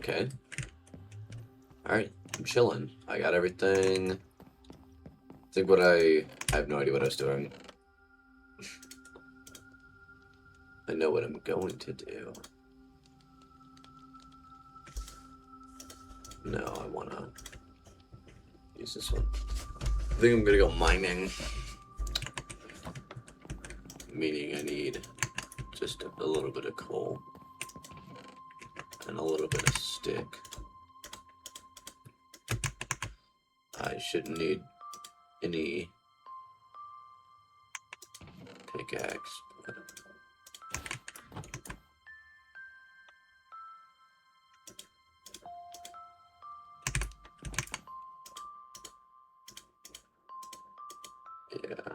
Okay. Alright, I'm chilling. I got everything. I have no idea what I was doing. I know what I'm going to do. No, I wanna use this one. I think I'm gonna go mining. Meaning I need just a little bit of coal. And a little bit of stick. I shouldn't need any pickaxe, but yeah.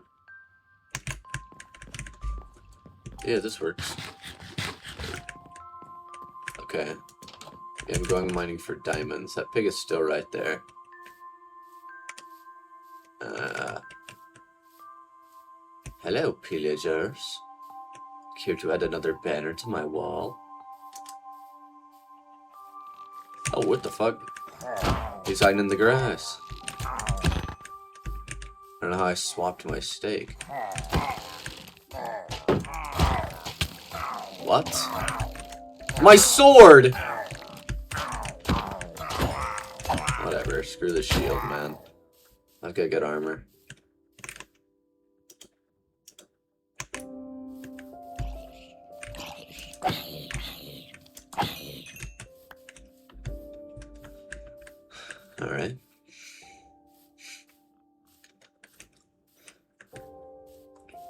Yeah, this works. Okay. Yeah, I'm going mining for diamonds. That pig is still right there. Hello, pillagers. Here to add another banner to my wall. Oh, what the fuck? He's hiding in the grass. I don't know how I swapped my steak. What? My sword! Whatever, screw the shield, man. I've got good armor. Alright.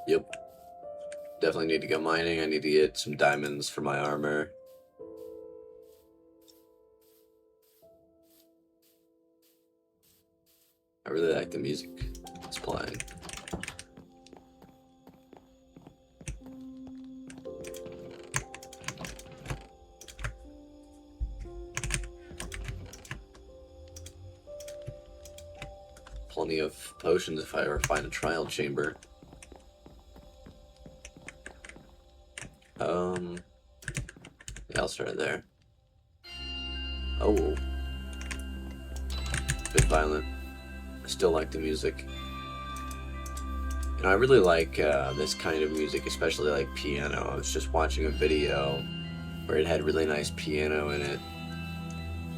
Yep. Definitely need to go mining. I need to get some diamonds for my armor. I really like the music it's playing. Plenty of potions if I ever find a trial chamber. Yeah, I'll start there. Oh. Bit violent. I still like the music. I really like this kind of music, especially like piano. I was just watching a video where it had really nice piano in it.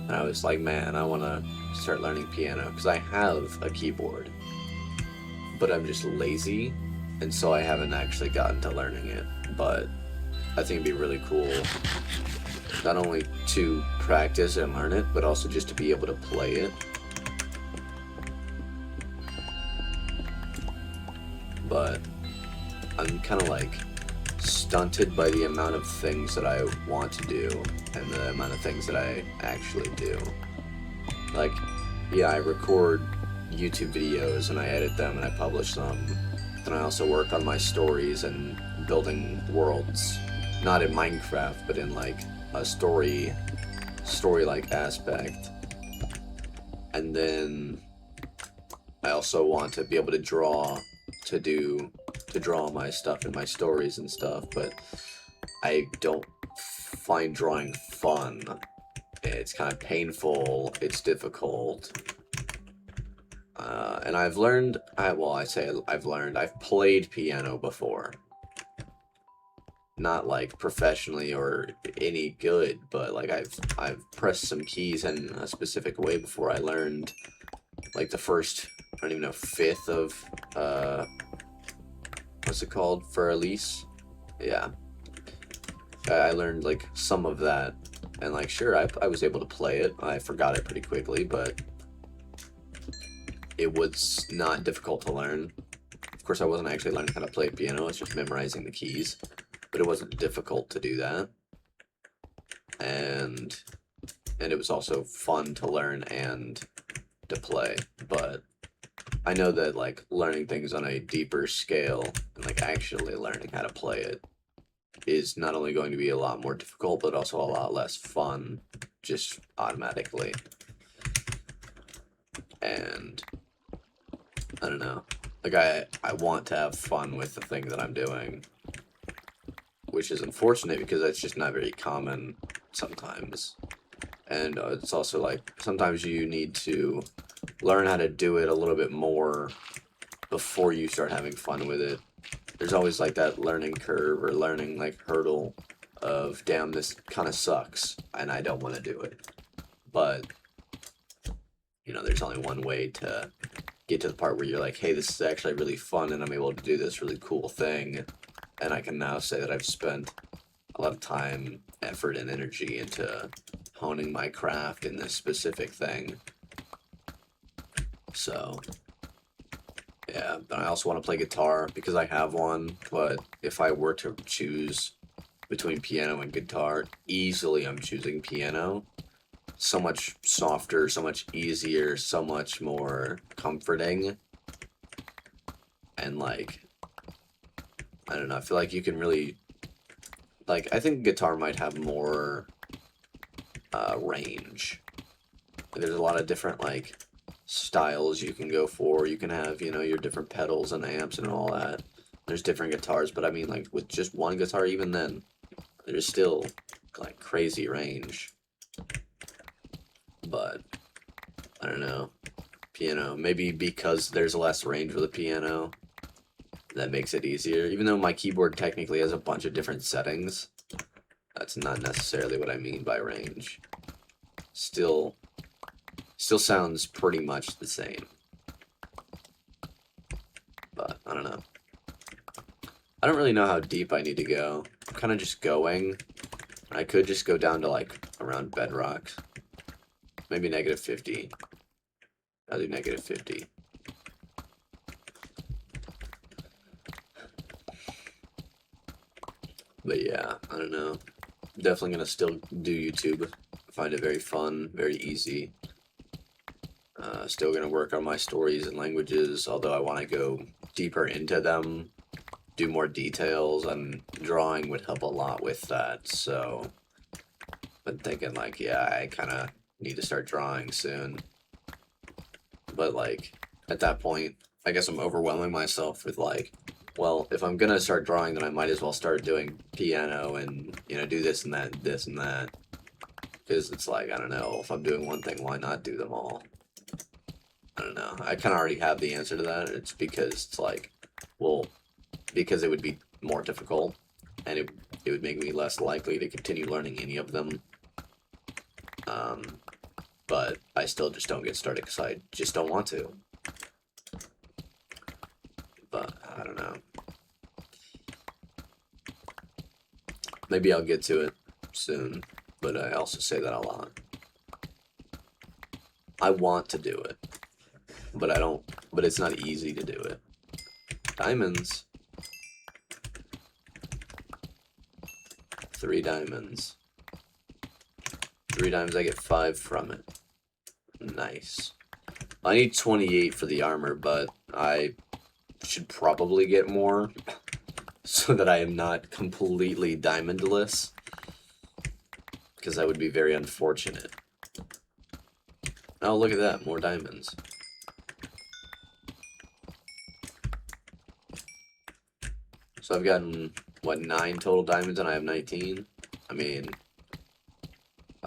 And I was like, man, I want to start learning piano because I have a keyboard. But I'm just lazy, and so I haven't actually gotten to learning it. But I think it'd be really cool, not only to practice and learn it, but also just to be able to play it. But I'm kind of like stunted by the amount of things that I want to do and the amount of things that I actually do. Like, yeah, I record YouTube videos and I edit them and I publish them. Then I also work on my stories and building worlds, not in Minecraft, but in like a story-like aspect. And then I also want to be able to draw my stuff in my stories and stuff, but I don't find drawing fun. It's kind of painful, it's difficult. And I've learned, I've played piano before. Not like professionally or any good, but like I've pressed some keys in a specific way before. I learned like the first, I don't even know, fifth of what's it called? For Elise? Yeah. I learned like some of that, and like sure, I was able to play it. I forgot it pretty quickly, but it was not difficult to learn. Of course, I wasn't actually learning how to play piano, I was just memorizing the keys, but it wasn't difficult to do that. And it was also fun to learn and to play, but I know that like learning things on a deeper scale and like actually learning how to play it is not only going to be a lot more difficult, but also a lot less fun just automatically. And I don't know, like I want to have fun with the thing that I'm doing, which is unfortunate because that's just not very common sometimes. And it's also like sometimes you need to learn how to do it a little bit more before you start having fun with it. There's always like that learning curve or learning like hurdle of damn, this kind of sucks and I don't want to do it. But you know, there's only one way to get to the part where you're like, hey, this is actually really fun and I'm able to do this really cool thing. And I can now say that I've spent a lot of time, effort, and energy into honing my craft in this specific thing. So, yeah, but I also want to play guitar because I have one. But if I were to choose between piano and guitar, easily I'm choosing piano. So much softer, so much easier, so much more comforting. And like, I don't know, I feel like you can really, like, I think guitar might have more range. There's a lot of different like styles you can go for. You can have, you know, your different pedals and amps and all that. There's different guitars, but I mean, like, with just one guitar, even then, there's still like crazy range. But I don't know, piano, maybe because there's less range with the piano, that makes it easier. Even though my keyboard technically has a bunch of different settings, that's not necessarily what I mean by range. Still sounds pretty much the same. But I don't know. I don't really know how deep I need to go. I'm kind of just going. I could just go down to like around bedrock. Maybe -50. I'll do -50. But yeah, I don't know. I'm definitely gonna still do YouTube. I find it very fun, very easy. Still gonna work on my stories and languages, although I want to go deeper into them, do more details, and drawing would help a lot with that. So, been thinking like, yeah, I kind of need to start drawing soon. But like, at that point, I guess I'm overwhelming myself with like, well, if I'm gonna start drawing, then I might as well start doing piano and, you know, do this and that, this and that. Because it's like, I don't know, if I'm doing one thing, why not do them all? I don't know. I kind of already have the answer to that. It's because it's like, well, because it would be more difficult, and it would make me less likely to continue learning any of them. But I still just don't get started because I just don't want to. But I don't know. Maybe I'll get to it soon, but I also say that a lot. I want to do it, but I don't. But it's not easy to do it. Diamonds. 3 diamonds. 3 diamonds, I get 5 from it. Nice. I need 28 for the armor, but I should probably get more so that I am not completely diamondless, because that would be very unfortunate. Oh, look at that, more diamonds. So I've gotten, what, 9 total diamonds and I have 19? I mean,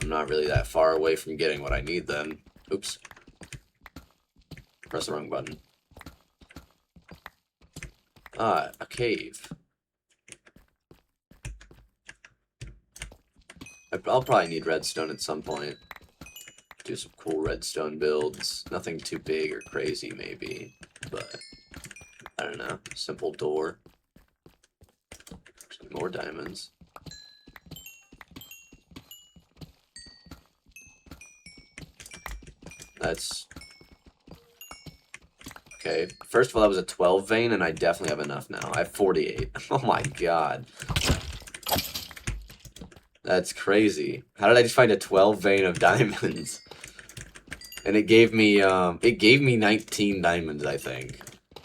I'm not really that far away from getting what I need then. Oops. Press the wrong button. Ah, a cave. I'll probably need redstone at some point. Do some cool redstone builds. Nothing too big or crazy, maybe. But, I don't know. Simple door. Some more diamonds. That's... Okay, first of all, that was a 12 vein, and I definitely have enough now. I have 48. Oh my god. That's crazy. How did I just find a 12 vein of diamonds? And it gave me 19 diamonds, I think.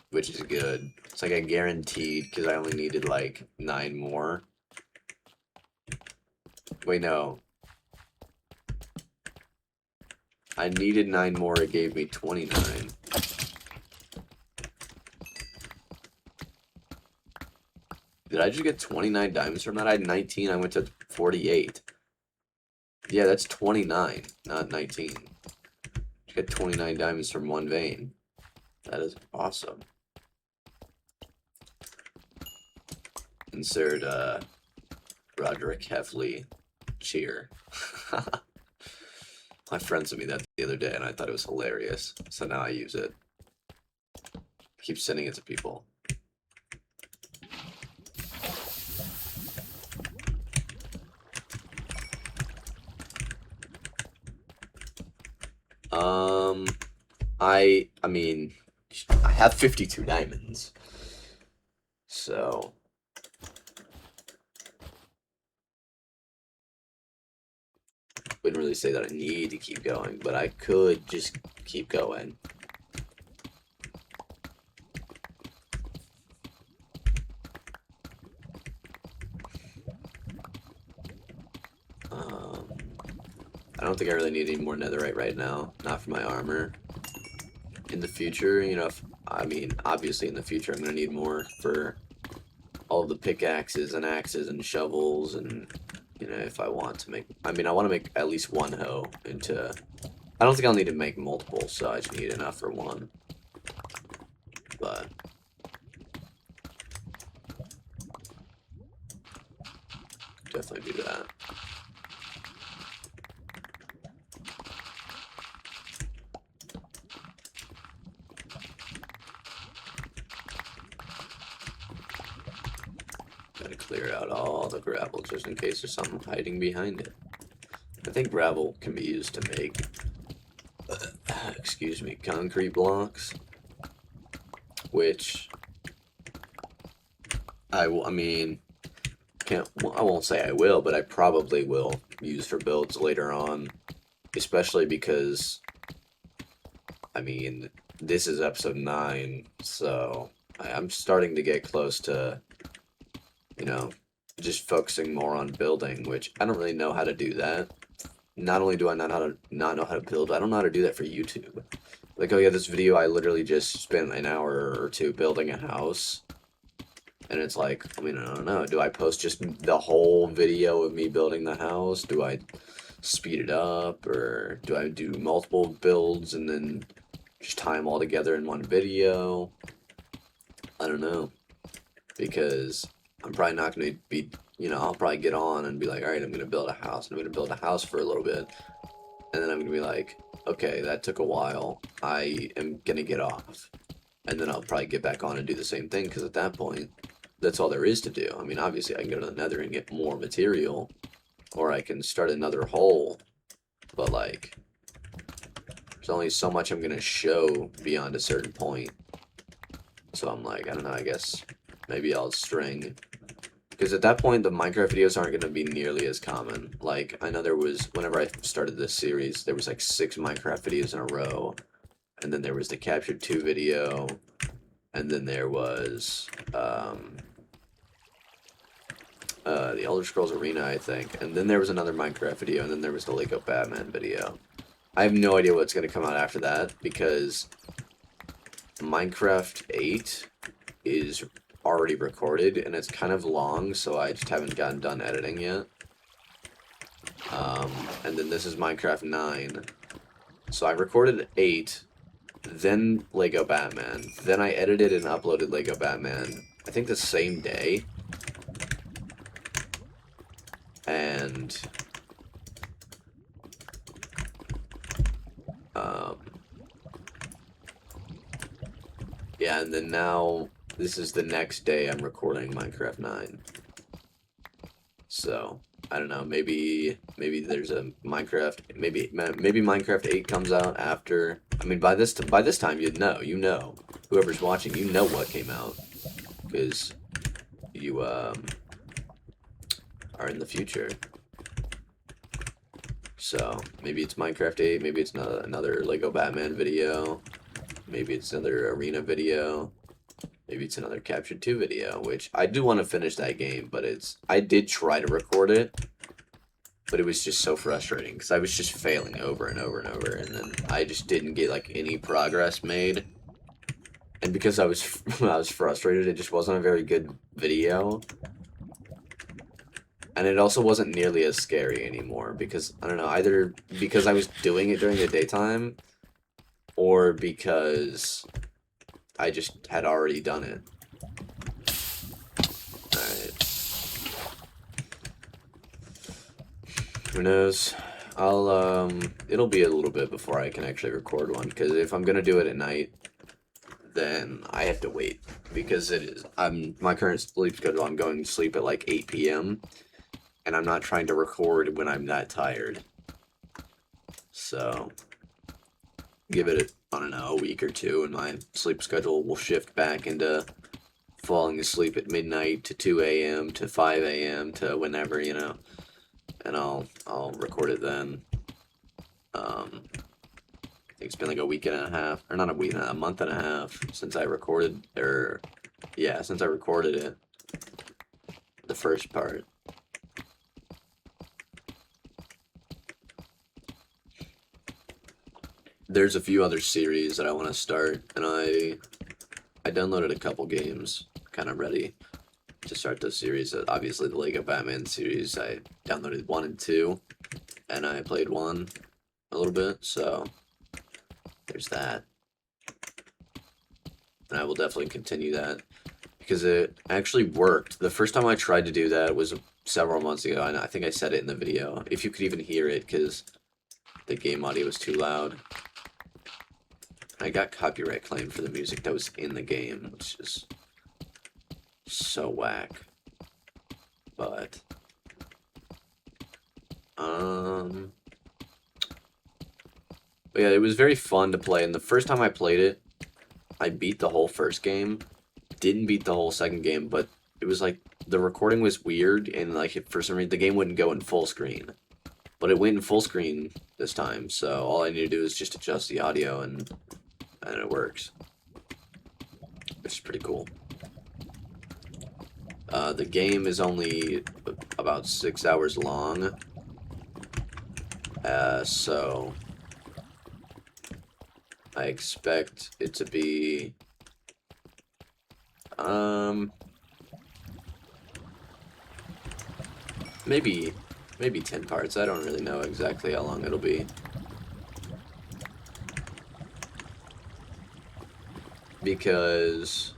Which is good. It's like a guaranteed, because I only needed like 9 more. Wait, no. I needed 9 more, it gave me 29. Did I just get 29 diamonds from that? I had 19, I went to 48. Yeah, that's 29, not 19. You get 29 diamonds from one vein. That is awesome. Insert Roderick Heffley cheer. My friend sent me that the other day and I thought it was hilarious. So now I use it. I keep sending it to people. I mean, I have 52 diamonds. So wouldn't really say that I need to keep going, but I could just keep going. I don't think I really need any more netherite right now, not for my armor. In the future, you know, I mean, obviously in the future I'm going to need more for all the pickaxes and axes and shovels and, you know, if I want to make, I mean, I want to make at least one hoe into, I don't think I'll need to make multiple, so I just need enough for one. But definitely do that. Gotta clear out all the gravel just in case there's something hiding behind it. I think gravel can be used to make, excuse me, concrete blocks, which I mean, I won't say I will, but I probably will use for builds later on, especially because, I mean, this is episode 9, so I'm starting to get close to, you know, just focusing more on building, which I don't really know how to do that. Not only do I not know how to build, I don't know how to do that for YouTube. Like, oh yeah, this video I literally just spent an hour or two building a house. And it's like, I mean, I don't know. Do I post just the whole video of me building the house? Do I speed it up? Or do I do multiple builds and then just tie them all together in one video? I don't know. Because I'm probably not going to be, you know, I'll probably get on and be like, all right, I'm going to build a house. I'm going to build a house for a little bit. And then I'm going to be like, okay, that took a while. I am going to get off. And then I'll probably get back on and do the same thing. Because at that point, that's all there is to do. I mean, obviously, I can go to the nether and get more material. Or I can start another hole. But, like, there's only so much I'm going to show beyond a certain point. So I'm like, I don't know, I guess maybe I'll string. Because at that point, the Minecraft videos aren't going to be nearly as common. Like, I know there was, whenever I started this series, there was like 6 Minecraft videos in a row. And then there was the Captured 2 video. And then there was, the Elder Scrolls Arena, I think. And then there was another Minecraft video. And then there was the Lego Batman video. I have no idea what's going to come out after that. Because Minecraft 8 is already recorded and it's kind of long, so I just haven't gotten done editing yet. And then this is Minecraft 9. So I recorded 8, then Lego Batman, then I edited and uploaded Lego Batman, I think the same day. And yeah, and then now this is the next day I'm recording Minecraft 9. So, I don't know, maybe there's a Minecraft, maybe Minecraft 8 comes out after. I mean, by this time you know, whoever's watching, you know what came out, because you are in the future. So, maybe it's Minecraft 8, maybe it's another Lego Batman video, maybe it's another Arena video. Maybe it's another Captured 2 video, which I do want to finish that game, but I did try to record it, but it was just so frustrating, because I was just failing over and over and over, and then I just didn't get, like, any progress made, and because I was frustrated, it just wasn't a very good video, And it also wasn't nearly as scary anymore because, I don't know, either because I was doing it during the daytime or because I just had already done it. Alright. Who knows? It'll be a little bit before I can actually record one, because if I'm gonna do it at night, then I have to wait, because my current sleep schedule, I'm going to sleep at like 8 p.m., and I'm not trying to record when I'm that tired. So, give it, I don't know, a week or two, and my sleep schedule will shift back into falling asleep at midnight to 2 a.m. to 5 a.m. to whenever, and I'll record it then. I think it's been like a week and a half, or not a week, a month and a half since I recorded, since I recorded it, the first part. There's a few other series that I want to start, and I downloaded a couple games, kind of ready to start those series. Obviously, the Lego Batman series, I downloaded 1 and 2, and I played 1 a little bit, so there's that. And I will definitely continue that, because it actually worked. The first time I tried to do that was several months ago, and I think I said it in the video, if you could even hear it, because the game audio was too loud. I got copyright claim for the music that was in the game, which is so whack. But yeah, it was very fun to play, and the first time I played it, I beat the whole first game. Didn't beat the whole second game, but it was like the recording was weird, and like for some reason the game wouldn't go in full screen. But it went in full screen this time, so all I need to do is just adjust the audio, and it works. Which is pretty cool. The game is only about 6 hours long, so I expect it to be maybe 10 parts. I don't really know exactly how long it'll be, because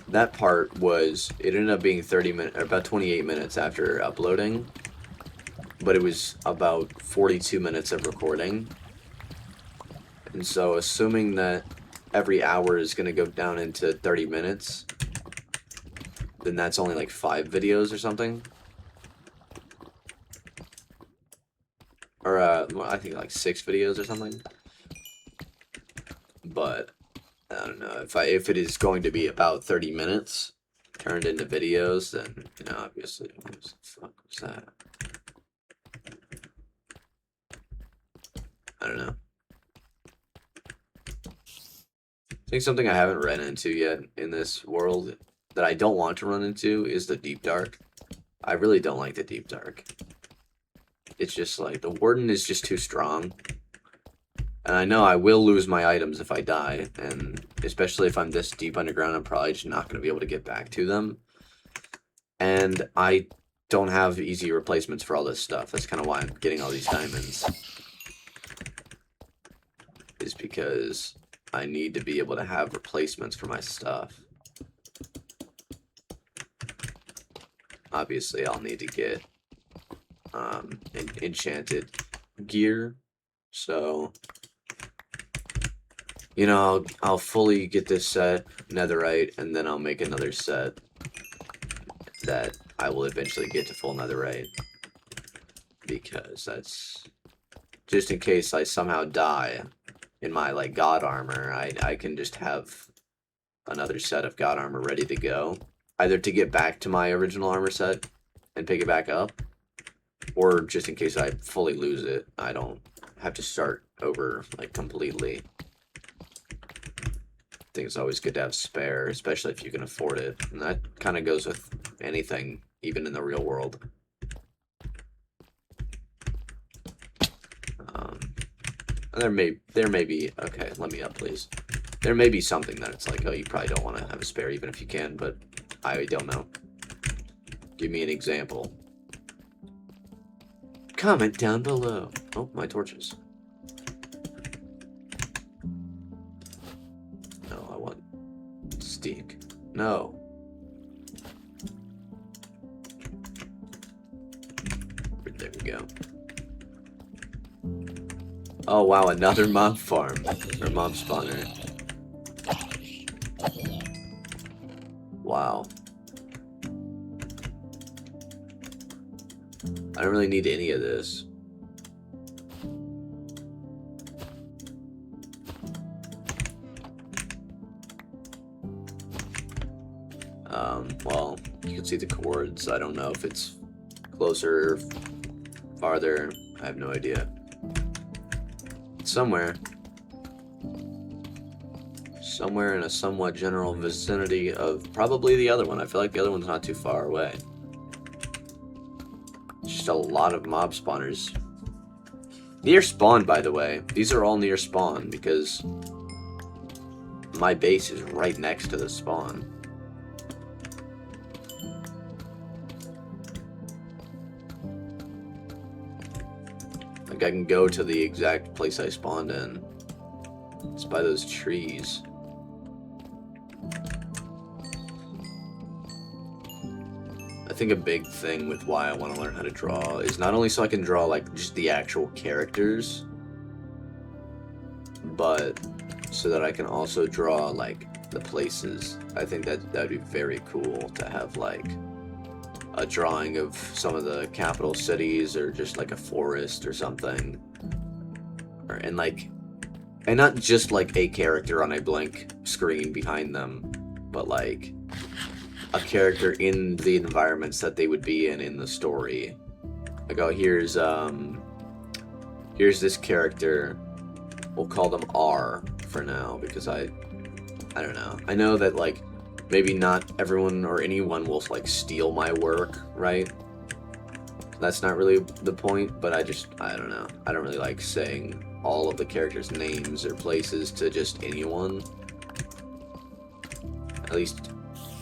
that part it ended up being 30 minutes, or about 28 minutes after uploading, but it was about 42 minutes of recording. And so assuming that every hour is going to go down into 30 minutes, then that's only like 5 videos or something. Or I think like 6 videos or something. But I don't know, if it is going to be about 30 minutes turned into videos, then obviously, what the fuck was that? I don't know. I think something I haven't run into yet in this world that I don't want to run into is the Deep Dark. I really don't like the Deep Dark. It's just like, the Warden is just too strong. And I know I will lose my items if I die, and especially if I'm this deep underground, I'm probably just not going to be able to get back to them. And I don't have easy replacements for all this stuff. That's kind of why I'm getting all these diamonds. Is because I need to be able to have replacements for my stuff. Obviously, I'll need to get enchanted gear, so I'll fully get this set, netherite, and then I'll make another set that I will eventually get to full netherite, because that's just in case I somehow die in my like god armor. I can just have another set of god armor ready to go, either to get back to my original armor set and pick it back up, or just in case I fully lose it, I don't have to start over like completely. I think it's always good to have spare, especially if you can afford it, and that kind of goes with anything, even in the real world. And there may be, okay, let me up, please. There may be something that it's like, oh, you probably don't want to have a spare even if you can, but I don't know. Give me an example. Comment down below. Oh, my torches. No, I want steak. No. There we go. Oh wow, another mob farm. Or mob spawner. Wow. I don't really need any of this. Well, you can see the chords. I don't know if it's closer or farther. I have no idea. It's somewhere. Somewhere in a somewhat general vicinity of probably the other one. I feel like the other one's not too far away. Just a lot of mob spawners. Near spawn, by the way. These are all near spawn because my base is right next to the spawn. Like I can go to the exact place I spawned in. It's by those trees. I think a big thing with why I want to learn how to draw is not only so I can draw like just the actual characters, but so that I can also draw like the places. I think that would be very cool to have like a drawing of some of the capital cities or just like a forest or something. And not just like a character on a blank screen behind them, but like a character in the environments that they would be in the story. Like, oh, here's this character. We'll call them R for now because I don't know. I know that like maybe not everyone or anyone will like steal my work, right? That's not really the point, but I don't know. I don't really like saying all of the characters' names or places to just anyone. At least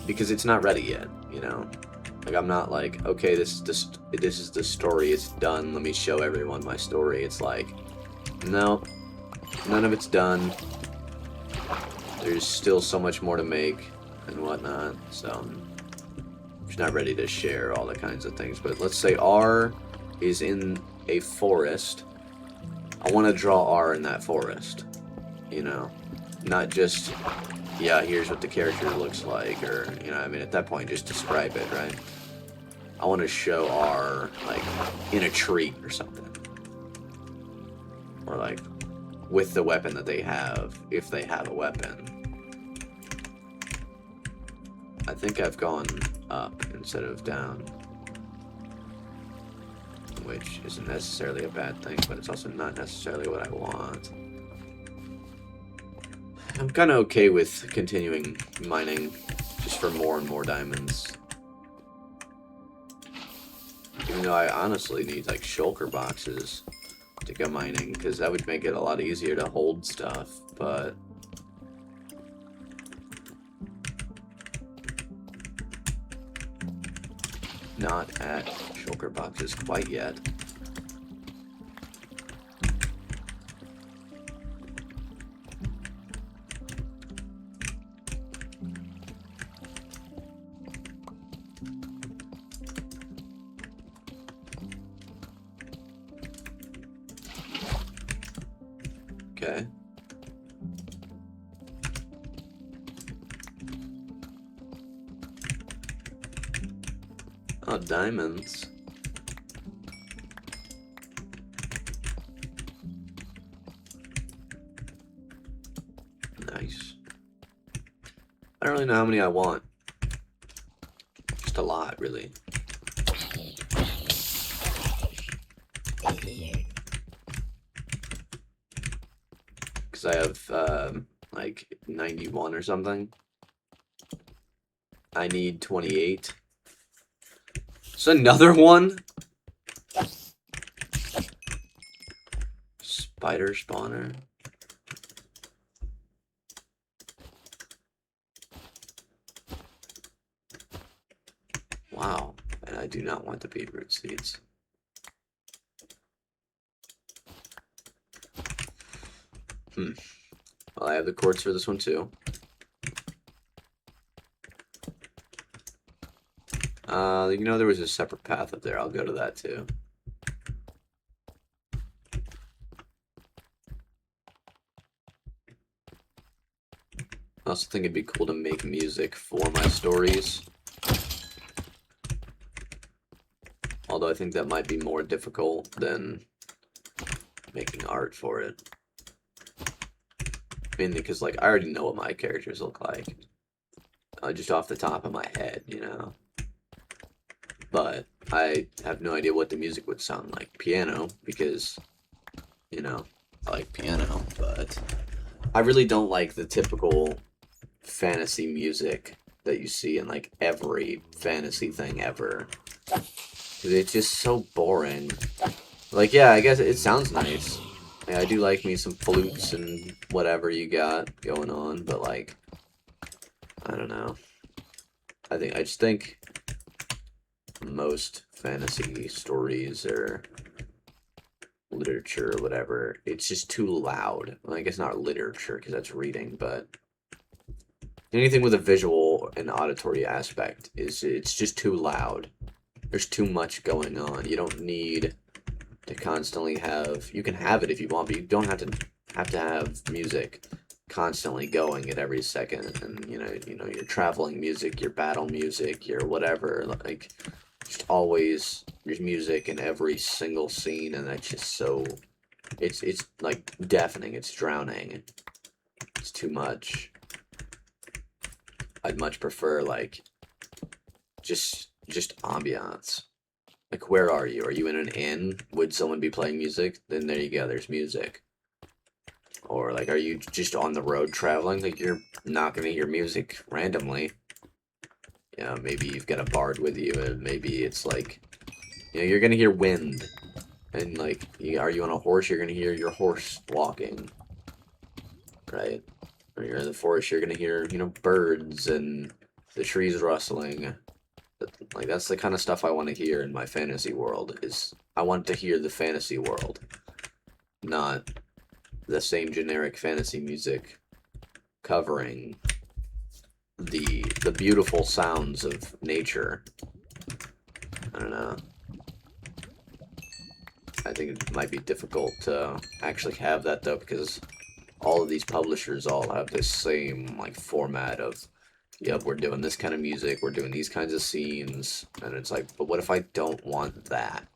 because it's not ready yet, you know? Like, I'm not like, okay, this is the story, it's done, let me show everyone my story. It's like, no, none of it's done. There's still so much more to make and whatnot, so I'm just not ready to share all the kinds of things. But let's say R is in a forest. I want to draw R in that forest, you know? Not just, yeah, here's what the character looks like, or, you know, I mean, at that point, just describe it, right? I want to show R, like, in a tree or something. Or, like, with the weapon that they have, if they have a weapon. I think I've gone up instead of down. Which isn't necessarily a bad thing, but it's also not necessarily what I want. I'm kind of okay with continuing mining just for more and more diamonds. Even though I honestly need like shulker boxes to go mining, because that would make it a lot easier to hold stuff, but not at shulker boxes quite yet. Okay. Oh, diamonds. Nice. I don't really know how many I want. Just a lot, really. Because I have, like, 91 or something. I need 28. It's another one? Spider spawner. Wow. And I do not want the beetroot seeds. Hmm. Well, I have the quartz for this one too. There was a separate path up there. I'll go to that too. I also think it'd be cool to make music for my stories. Although I think that might be more difficult than making art for it. Mainly because, like, I already know what my characters look like. Just off the top of my head, But I have no idea what the music would sound like. Piano, because, I like piano, but I really don't like the typical fantasy music that you see in, like, every fantasy thing ever. It's just so boring. Like, yeah, I guess it sounds nice. Yeah, I do like me some flutes and whatever you got going on, but, like, I don't know. I just think most fantasy stories or literature or whatever, it's just too loud. Well, I guess not literature because that's reading, but anything with a visual and auditory aspect it's just too loud. There's too much going on. You don't need to constantly have. You can have it if you want, but you don't have to have music constantly going at every second. And your traveling music, your battle music, your whatever. Like, just always there's music in every single scene, and that's just so. It's like deafening. It's drowning. It's too much. I'd much prefer like just ambiance. Like, where are you? Are you in an inn? Would someone be playing music? Then there you go, there's music. Or, like, are you just on the road traveling? Like, you're not gonna hear music randomly. Maybe you've got a bard with you, and maybe it's like, you're gonna hear wind. And, like, are you on a horse? You're gonna hear your horse walking. Right? Or you're in the forest, you're gonna hear, birds and the trees rustling. Like, that's the kind of stuff I want to hear in my fantasy world. Is I want to hear the fantasy world, not the same generic fantasy music covering the beautiful sounds of nature. I don't know. I think it might be difficult to actually have that though, because all of these publishers all have this same like format of, yep, we're doing this kind of music, we're doing these kinds of scenes, and it's like, but what if I don't want that?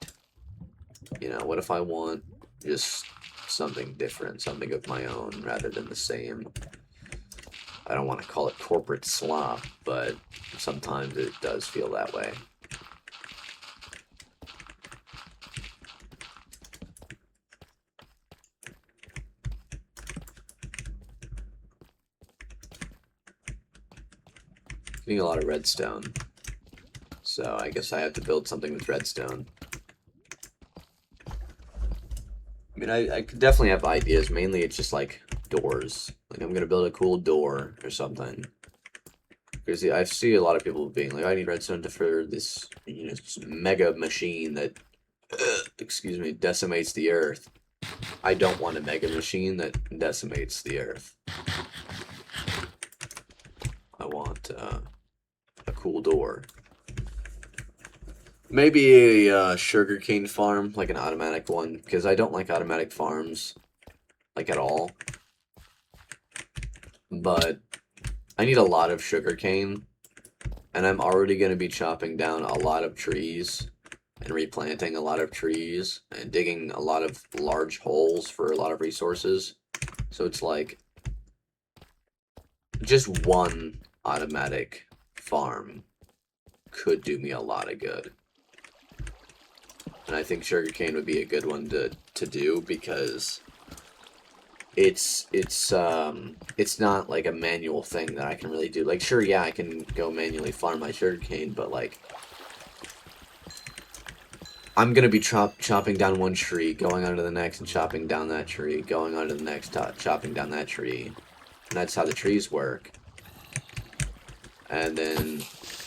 What if I want just something different, something of my own rather than the same? I don't want to call it corporate slop, but sometimes it does feel that way. Getting a lot of redstone, so I guess I have to build something with redstone. I mean, I could definitely have ideas. Mainly, it's just like doors. Like, I'm gonna build a cool door or something. Because I see a lot of people being like, I need redstone for this, this mega machine that, excuse me, decimates the earth. I don't want a mega machine that decimates the earth. I want a cool door. Maybe a sugarcane farm, like an automatic one, because I don't like automatic farms, like, at all. But I need a lot of sugarcane, and I'm already going to be chopping down a lot of trees and replanting a lot of trees and digging a lot of large holes for a lot of resources. So it's like just one automatic farm could do me a lot of good. And I think sugarcane would be a good one to do because it's not like a manual thing that I can really do. Like, sure, yeah, I can go manually farm my sugarcane, but like I'm gonna be chopping down one tree, going on to the next and chopping down that tree, going on to the next, chopping down that tree. And that's how the trees work. And then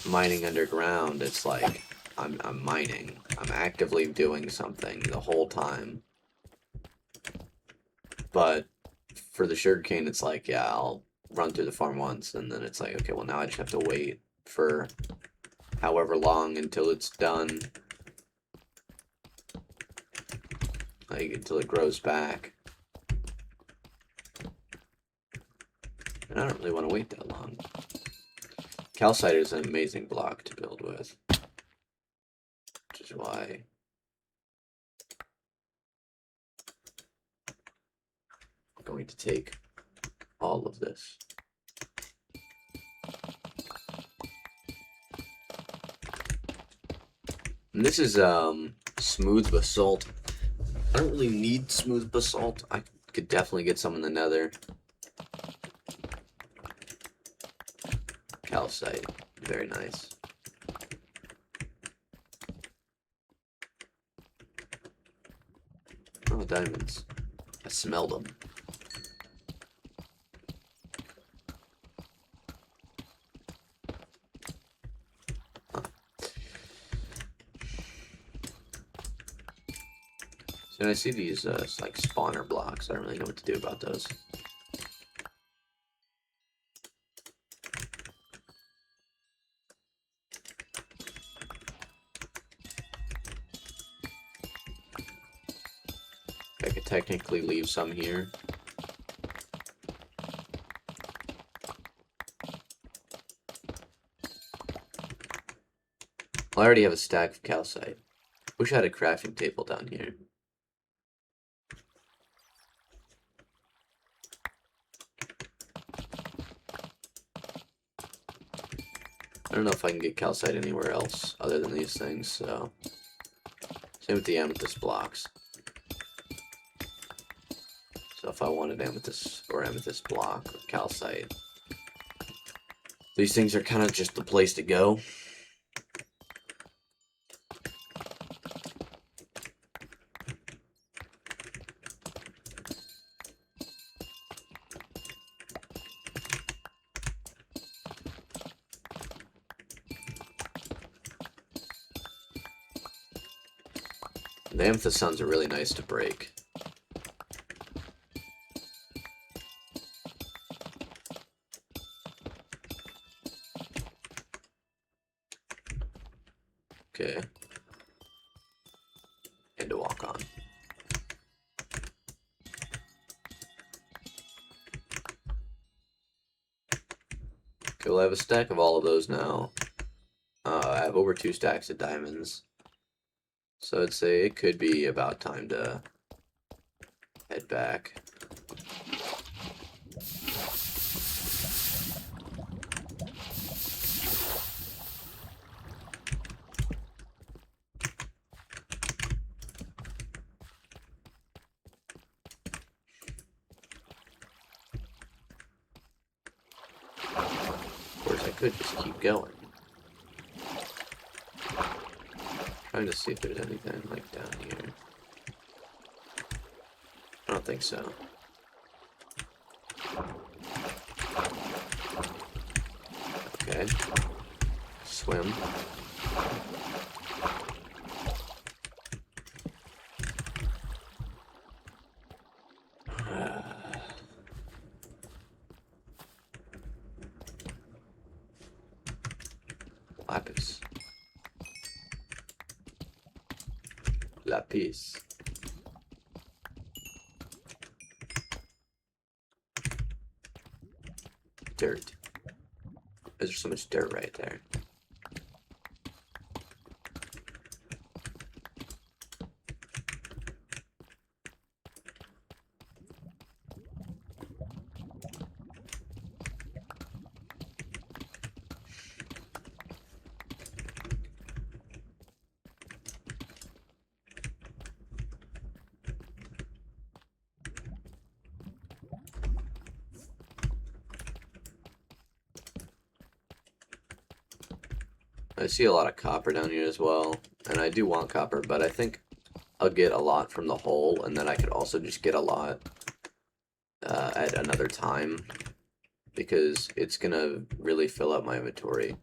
mining underground, it's like I'm mining. I'm actively doing something the whole time. But for the sugarcane, it's like, yeah, I'll run through the farm once, and then it's like, okay, well now I just have to wait for however long until it's done, like until it grows back. And I don't really want to wait that long. Calcite is an amazing block to build with, which is why I'm going to take all of this. And this is smooth basalt. I don't really need smooth basalt. I could definitely get some in the nether. Calcite, very nice. Oh, diamonds. I smelled them. Huh. So I see these like spawner blocks. I don't really know what to do about those. I could technically leave some here. I already have a stack of calcite. Wish I had a crafting table down here. I don't know if I can get calcite anywhere else other than these things, so... Same with the amethyst blocks. So if I wanted amethyst or amethyst block or calcite, these things are kind of just the place to go. The amethyst stones are really nice to break. Okay. And to walk on. Okay, well I have a stack of all of those now. I have over 2 stacks of diamonds. So I'd say it could be about time to head back. Of course, I could just keep going. Trying to see if there's anything like down here. I don't think so. Okay. Swim. Lapis. Lapis. Dirt. There's so much dirt right there. I see a lot of copper down here as well, and I do want copper, but I think I'll get a lot from the hole, and then I could also just get a lot at another time, because it's gonna really fill up my inventory.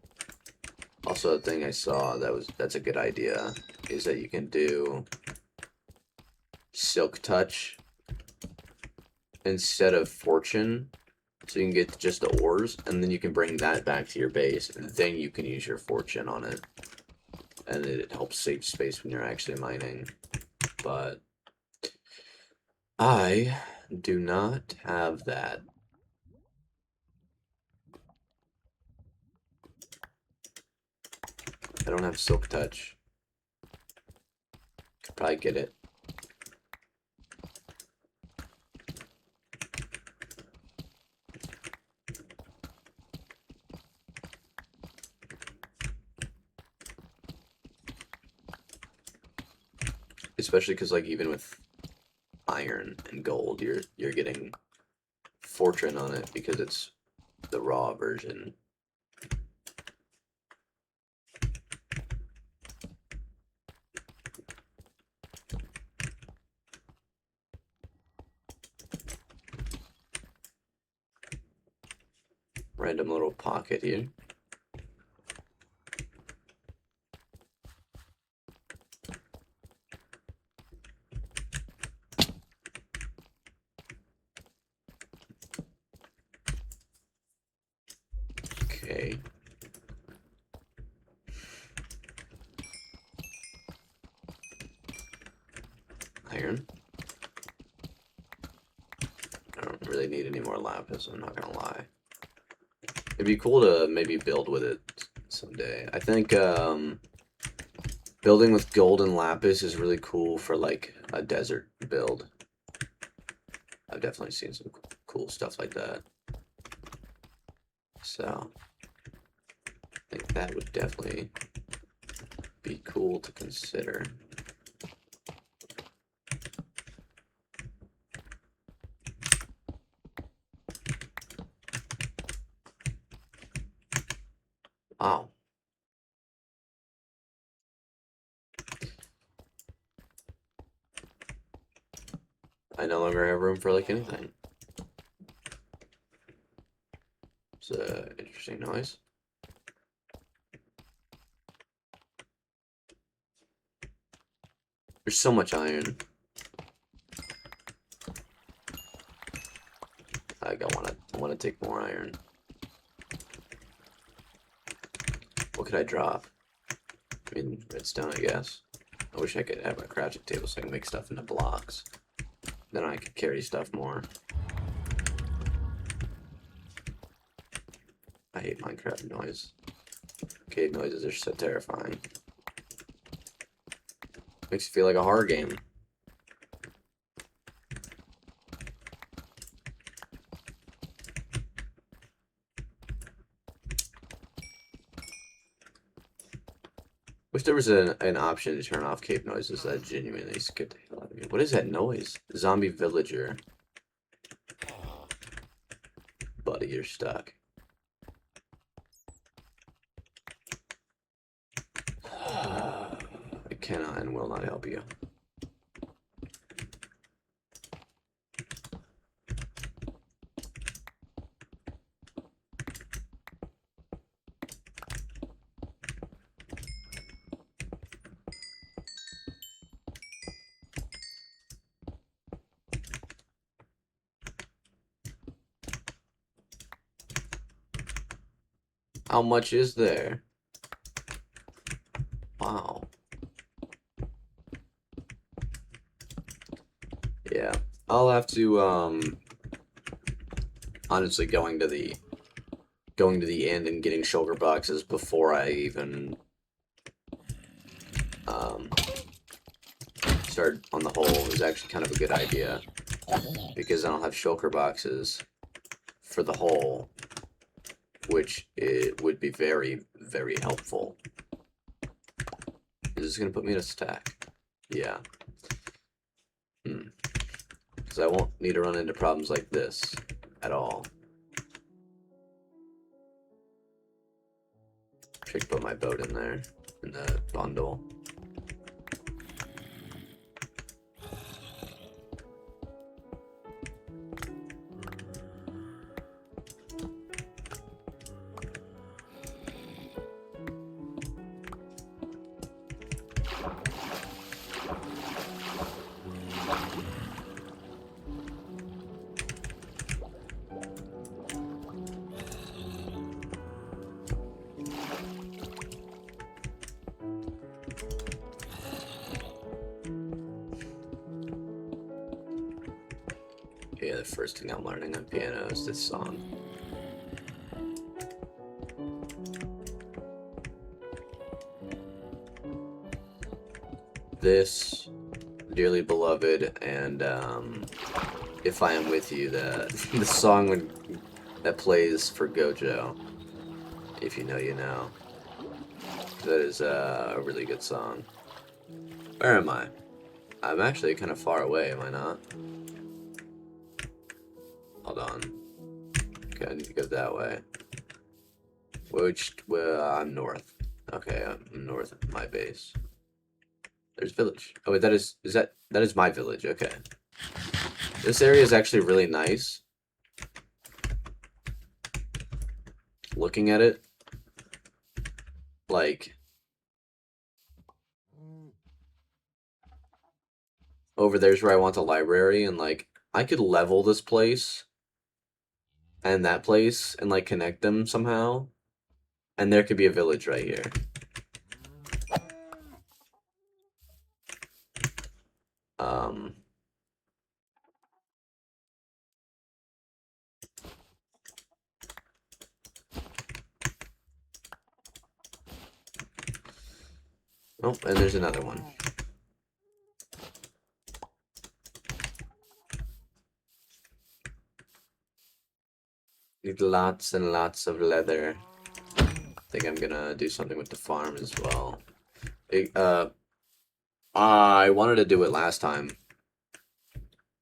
Also, a thing I saw that's a good idea is that you can do Silk Touch instead of Fortune, so you can get just the ores, and then you can bring that back to your base, and then you can use your Fortune on it, and it helps save space when you're actually mining. But I do not have that. I don't have Silk Touch. Could probably get it. Especially because, like, even with iron and gold, you're getting Fortune on it because it's the raw version. Random little pocket here. Okay. Iron. I don't really need any more lapis, I'm not gonna lie. It'd be cool to maybe build with it someday. I think building with gold and lapis is really cool for like a desert build. I've definitely seen some cool stuff like that. So I think that would definitely be cool to consider. Wow. I no longer have room for like anything. It's an interesting noise. There's so much iron. I wanna take more iron. What could I drop? I mean, redstone, I guess. I wish I could have a crafting table so I can make stuff into blocks. Then I could carry stuff more. I hate Minecraft noise. Cave noises are so terrifying. Makes you feel like a horror game. Wish there was an option to turn off cave noises that genuinely scared the hell out of me. What is that noise? Zombie villager. Buddy, you're stuck. I cannot and will not help you. How much is there? Wow. Yeah. I'll have to honestly going to the end and getting shulker boxes before I even start on the whole is actually kind of a good idea, because I don't have shulker boxes for the whole, which it would be very, very helpful. Is this gonna put me in a stack? Yeah. Because I won't need to run into problems like this at all. Should put my boat in there, in the bundle. the first thing I'm learning on piano is this song. This, Dearly Beloved, and If I Am With You, the song that plays for Gojo. If you know, you know. That is a really good song. Where am I? I'm actually kind of far away, am I not? Hold on. Okay, I need to go that way. Well, I'm north. Okay, I'm north of my base. There's village. Oh wait, that is my village, okay. This area is actually really nice. Looking at it. Like, over there's where I want the library, and like, I could level this place and that place and like connect them somehow. And there could be a village right here. Oh, and there's another one. Need lots and lots of leather. I think I'm gonna do something with the farm as well. I wanted to do it last time.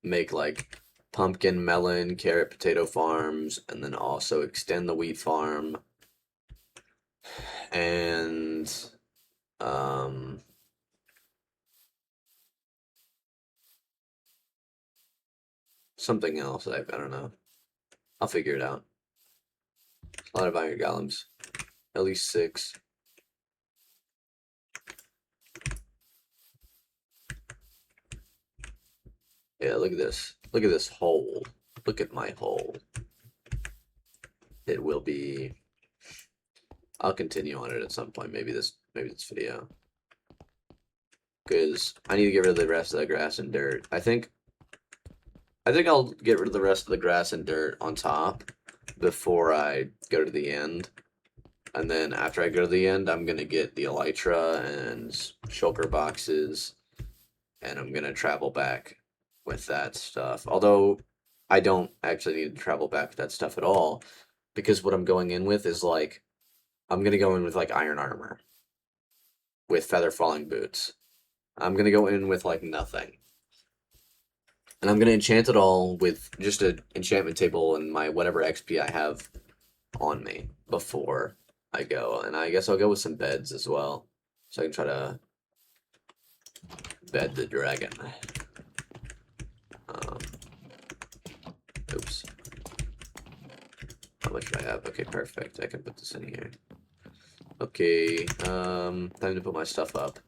Make like pumpkin, melon, carrot, potato farms, and then also extend the wheat farm. And something else. I don't know. I'll figure it out. A lot of iron golems. At least 6. Yeah, look at this. Look at this hole. Look at my hole. It will be. I'll continue on it at some point. Maybe this video. Because I need to get rid of the rest of the grass and dirt. I think I'll get rid of the rest of the grass and dirt on top before I go to the end. And then after I go to the end, I'm going to get the elytra and shulker boxes. And I'm going to travel back with that stuff. Although I don't actually need to travel back with that stuff at all. Because what I'm going in with is like, I'm going to go in with like iron armor. With feather falling boots. I'm going to go in with like nothing. And I'm going to enchant it all with just an enchantment table and my whatever XP I have on me before I go. And I guess I'll go with some beds as well. So I can try to bed the dragon. Oops. How much do I have? Okay, perfect. I can put this in here. Okay, time to put my stuff up.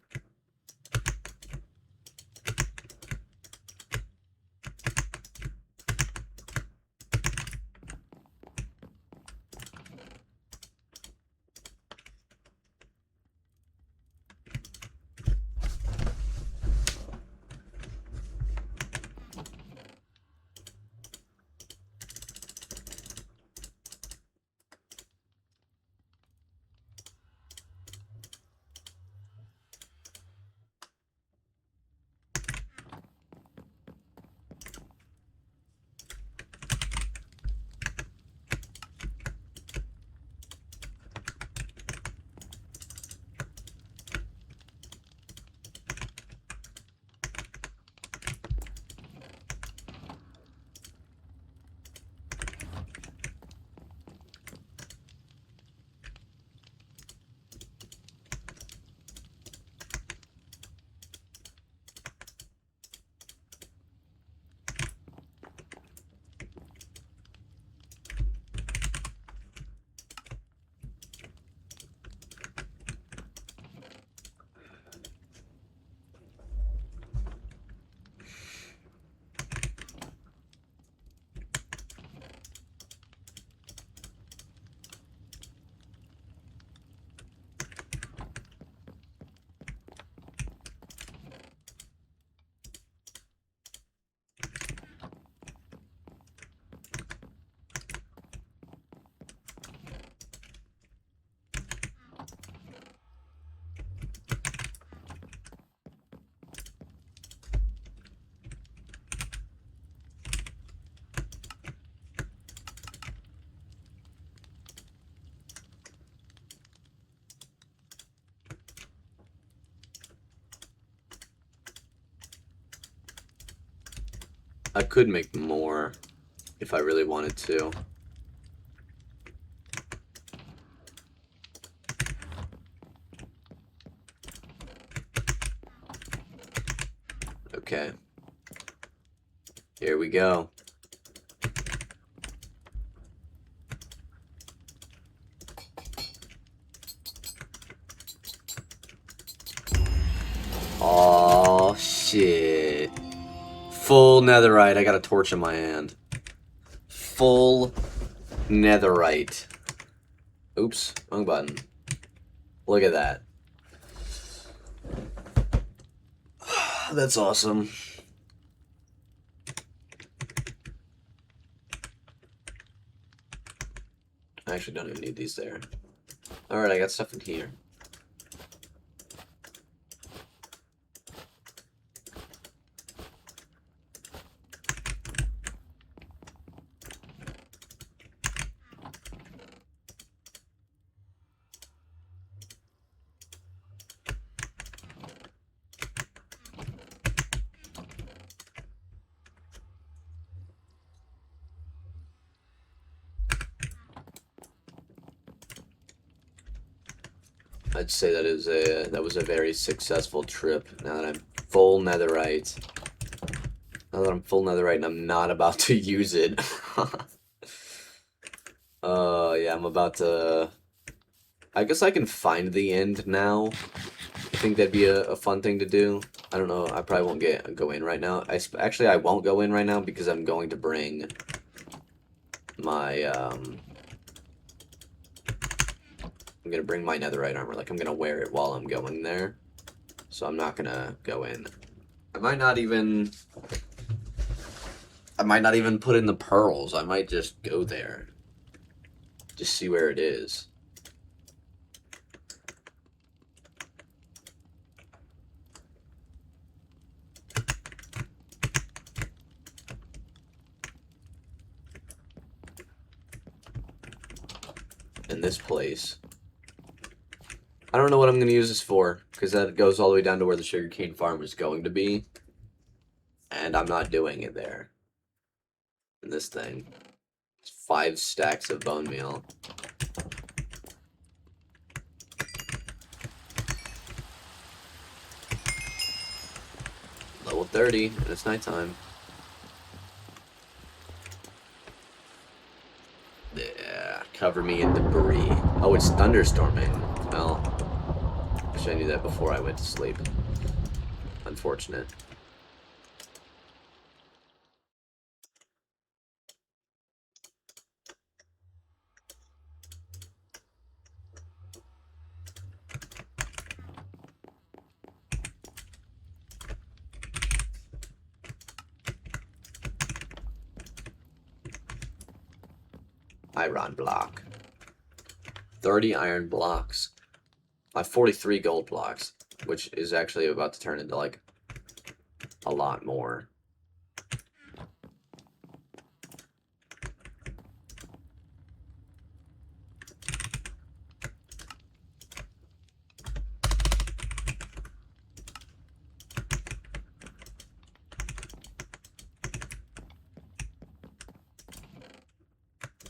I could make more if I really wanted to. Okay. Here we go. Oh shit. Full netherite. I got a torch in my hand. Full netherite. Oops, wrong button. Look at that. That's awesome. I actually don't even need these there. Alright, I got stuff in here. I'd say that was a very successful trip. Now that I'm full netherite. Now that I'm full netherite and I'm not about to use it. Yeah, I'm about to... I guess I can find the end now. I think that'd be a fun thing to do. I don't know, I probably won't go in right now. Actually, I won't go in right now because I'm going to bring my, I'm gonna bring my netherite armor. Like, I'm gonna wear it while I'm going there. So I'm not gonna go in. I might not even put in the pearls. I might just go there. Just see where it is. In this place. I don't know what I'm going to use this for, because that goes all the way down to where the sugarcane farm is going to be. And I'm not doing it there. In this thing. It's 5 stacks of bone meal. Level 30, and it's nighttime. Yeah, cover me in debris. Oh, it's thunderstorming. Well, wish I knew that before I went to sleep. Unfortunate. Iron block. 30 iron blocks. I have 43 gold blocks, which is actually about to turn into, like, a lot more.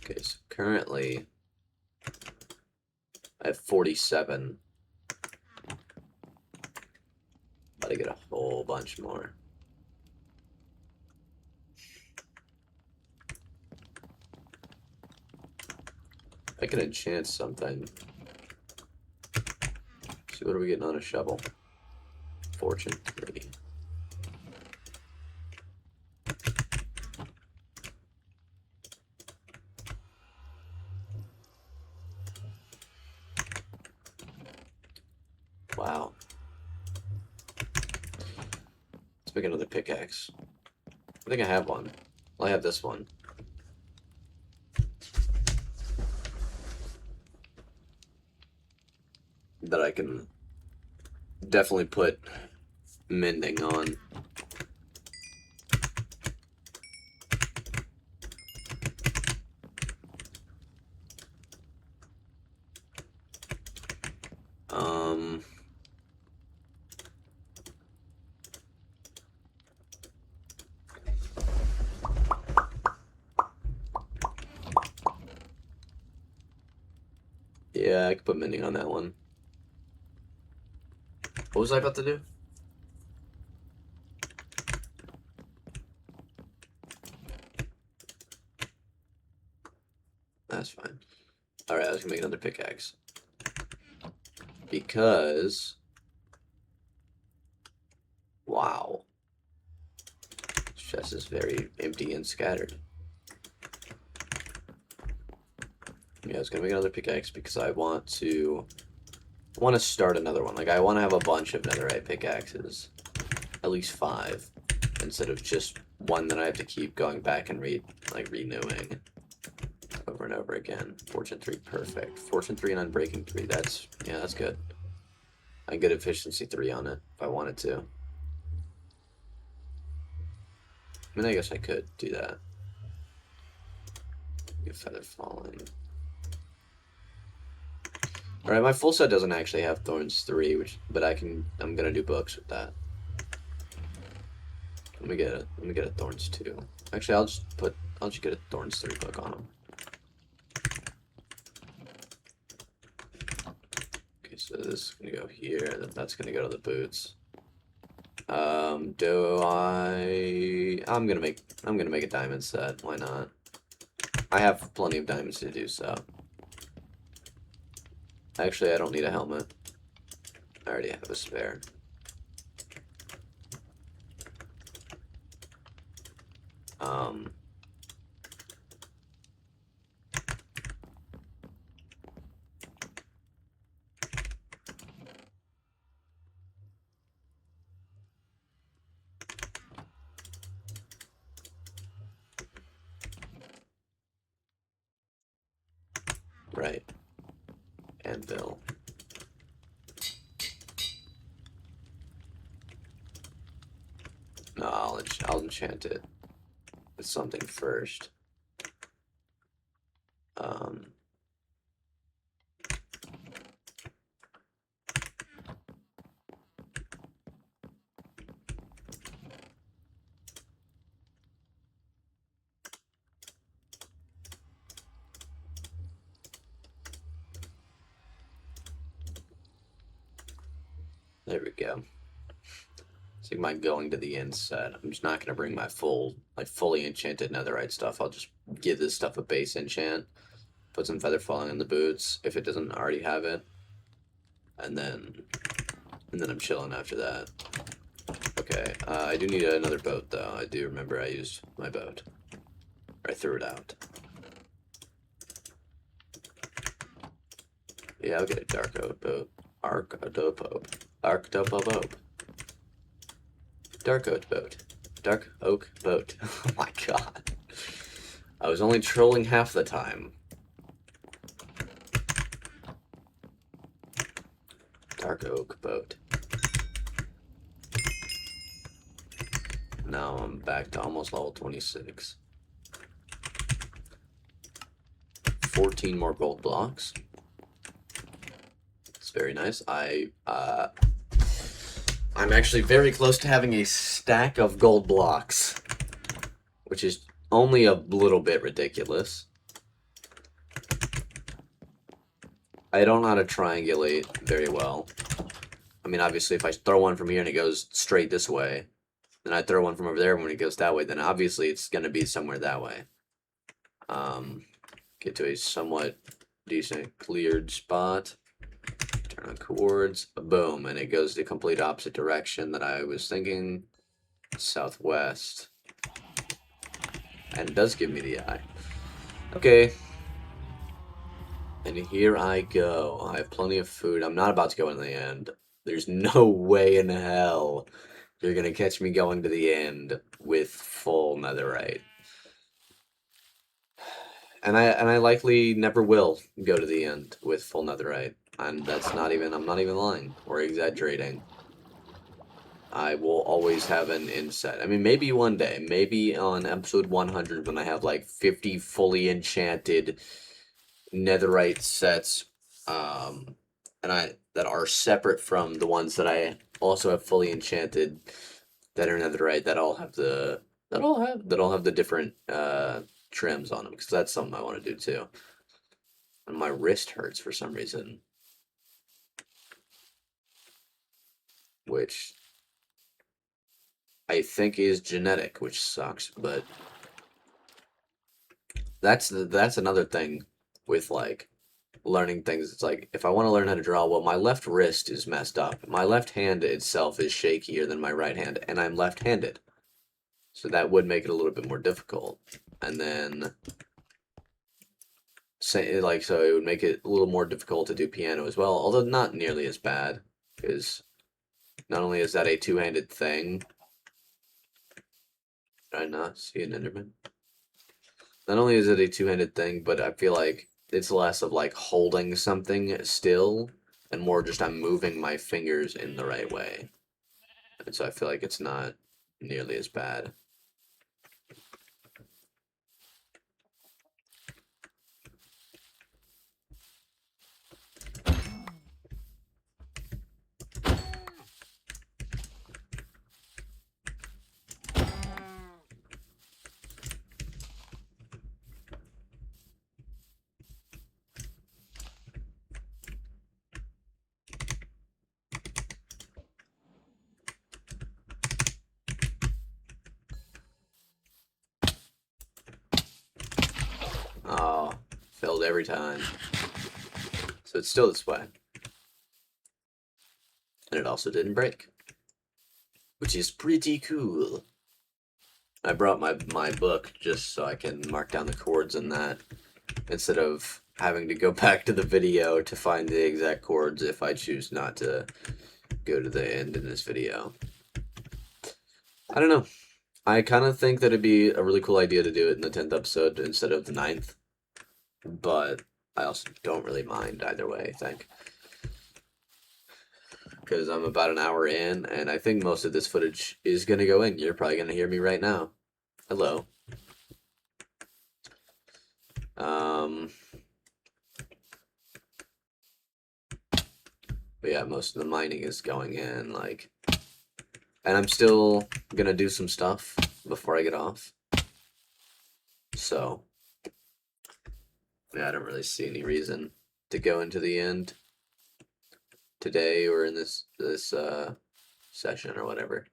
Okay, so currently I have 47. About to get a whole bunch more. I can enchant something. See, what are we getting on a shovel? Fortune 3. Wow. Let's make another pickaxe. I think I have one. Well, I have this one. That I can definitely put mending on. Yeah, I could put mending on that one. What was I about to do? That's fine. Alright, I was gonna make another pickaxe. Because... Wow. This chest is very empty and scattered. Yeah, I was gonna make another pickaxe because I want to start another one. Like, I want to have a bunch of netherite pickaxes. At least 5. Instead of just one that I have to keep going back and renewing over and over again. Fortune 3, perfect. Fortune 3 and Unbreaking 3, that's good. I can get efficiency 3 on it if I wanted to. I mean, I guess I could do that. Get feather falling. Alright, my full set doesn't actually have Thorns 3, but I'm gonna do books with that. Let me get a Thorns 2. Actually, I'll just get a Thorns 3 book on them. Okay, so this is gonna go here, and then that's gonna go to the boots. I'm gonna make a diamond set. Why not? I have plenty of diamonds to do so. Actually, I don't need a helmet. I already have a spare. Right. Anvil. No, I'll enchant it with something first. There we go. It's like my going to the end set. I'm just not gonna bring my fully enchanted netherite stuff. I'll just give this stuff a base enchant. Put some feather falling in the boots if it doesn't already have it. And then I'm chilling after that. Okay, I do need another boat though. I do remember I used my boat. Or I threw it out. Yeah, I'll get a dark oak boat. Dark oak boat. Dark oak boat. Dark oak boat. Oh my god. I was only trolling half the time. Dark oak boat. Now I'm back to almost level 26. 14 more gold blocks. It's very nice. I'm actually very close to having a stack of gold blocks, which is only a little bit ridiculous. I don't know how to triangulate very well. I mean, obviously, if I throw one from here and it goes straight this way, then I throw one from over there when it goes that way, then obviously it's going to be somewhere that way. Get to a somewhat decent cleared spot. Turn on coords. Boom, and it goes the complete opposite direction that I was thinking. Southwest. And it does give me the eye. Okay. And here I go. I have plenty of food. I'm not about to go in the end. There's no way in hell you're gonna catch me going to the end with full netherite. And I likely never will go to the end with full netherite. And that's not even, I'm not even lying or exaggerating. I will always have an inset. I mean, maybe one day, maybe on episode 100 when I have like 50 fully enchanted netherite sets, that are separate from the ones that I also have fully enchanted that are netherite that all have the different trims on them, because that's something I want to do too. And my wrist hurts for some reason. Which I think is genetic, which sucks, but that's another thing with like learning things. It's like if I want to learn how to draw, well, my left wrist is messed up. My left hand itself is shakier than my right hand, and I'm left-handed. So that would make it a little bit more difficult. And then say like so it would make it a little more difficult to do piano as well, although not nearly as bad, because not only is that a two-handed thing. Did I not see an Enderman? Not only is it a two-handed thing, but I feel like it's less of like holding something still and more just I'm moving my fingers in the right way. And so I feel like it's not nearly as bad. Oh, failed every time. So it's still this way. And it also didn't break, which is pretty cool. I brought my book just so I can mark down the chords in that, instead of having to go back to the video to find the exact chords if I choose not to go to the end in this video. I don't know. I kind of think that it'd be a really cool idea to do it in the 10th episode instead of the 9th, but I also don't really mind either way, I think. Because I'm about an hour in, and I think most of this footage is going to go in. You're probably going to hear me right now. Hello. But yeah, most of the mining is going in, like, and I'm still going to do some stuff before I get off. So, yeah, I don't really see any reason to go into the end today or in this session or whatever.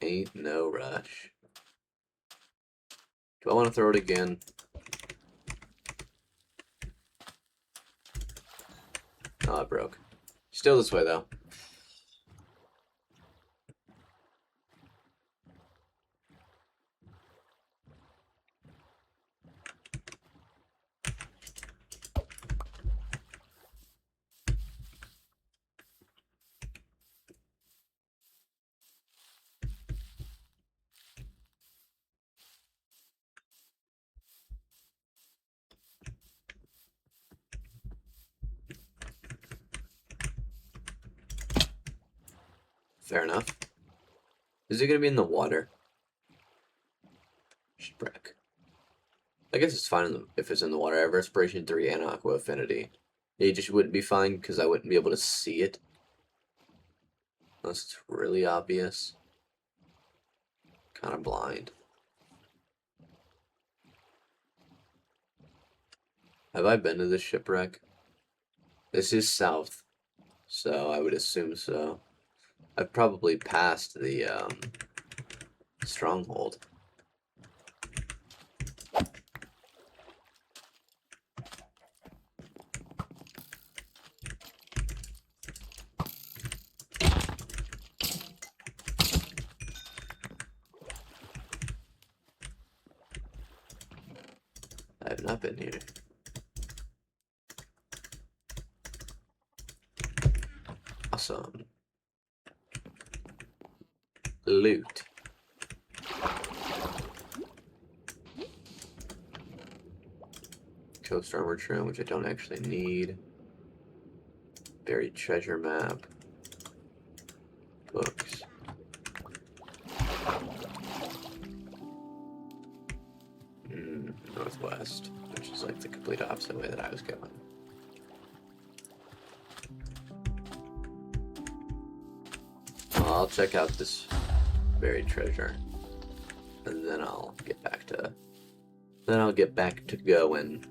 Ain't no rush. Do I want to throw it again? Oh, it broke. Still this way though. Fair enough. Is it gonna be in the water? Shipwreck. I guess it's fine if it's in the water. I have Respiration 3 and Aqua Affinity. It just wouldn't be fine because I wouldn't be able to see it. Unless it's really obvious. Kind of blind. Have I been to this shipwreck? This is south, so I would assume so. I've probably passed the stronghold. I have not been here. Awesome. Loot. Coast armor trim, which I don't actually need. Buried treasure map. Books. Northwest, which is like the complete opposite way that I was going. Well, I'll check out this buried treasure. and then I'll get back to going.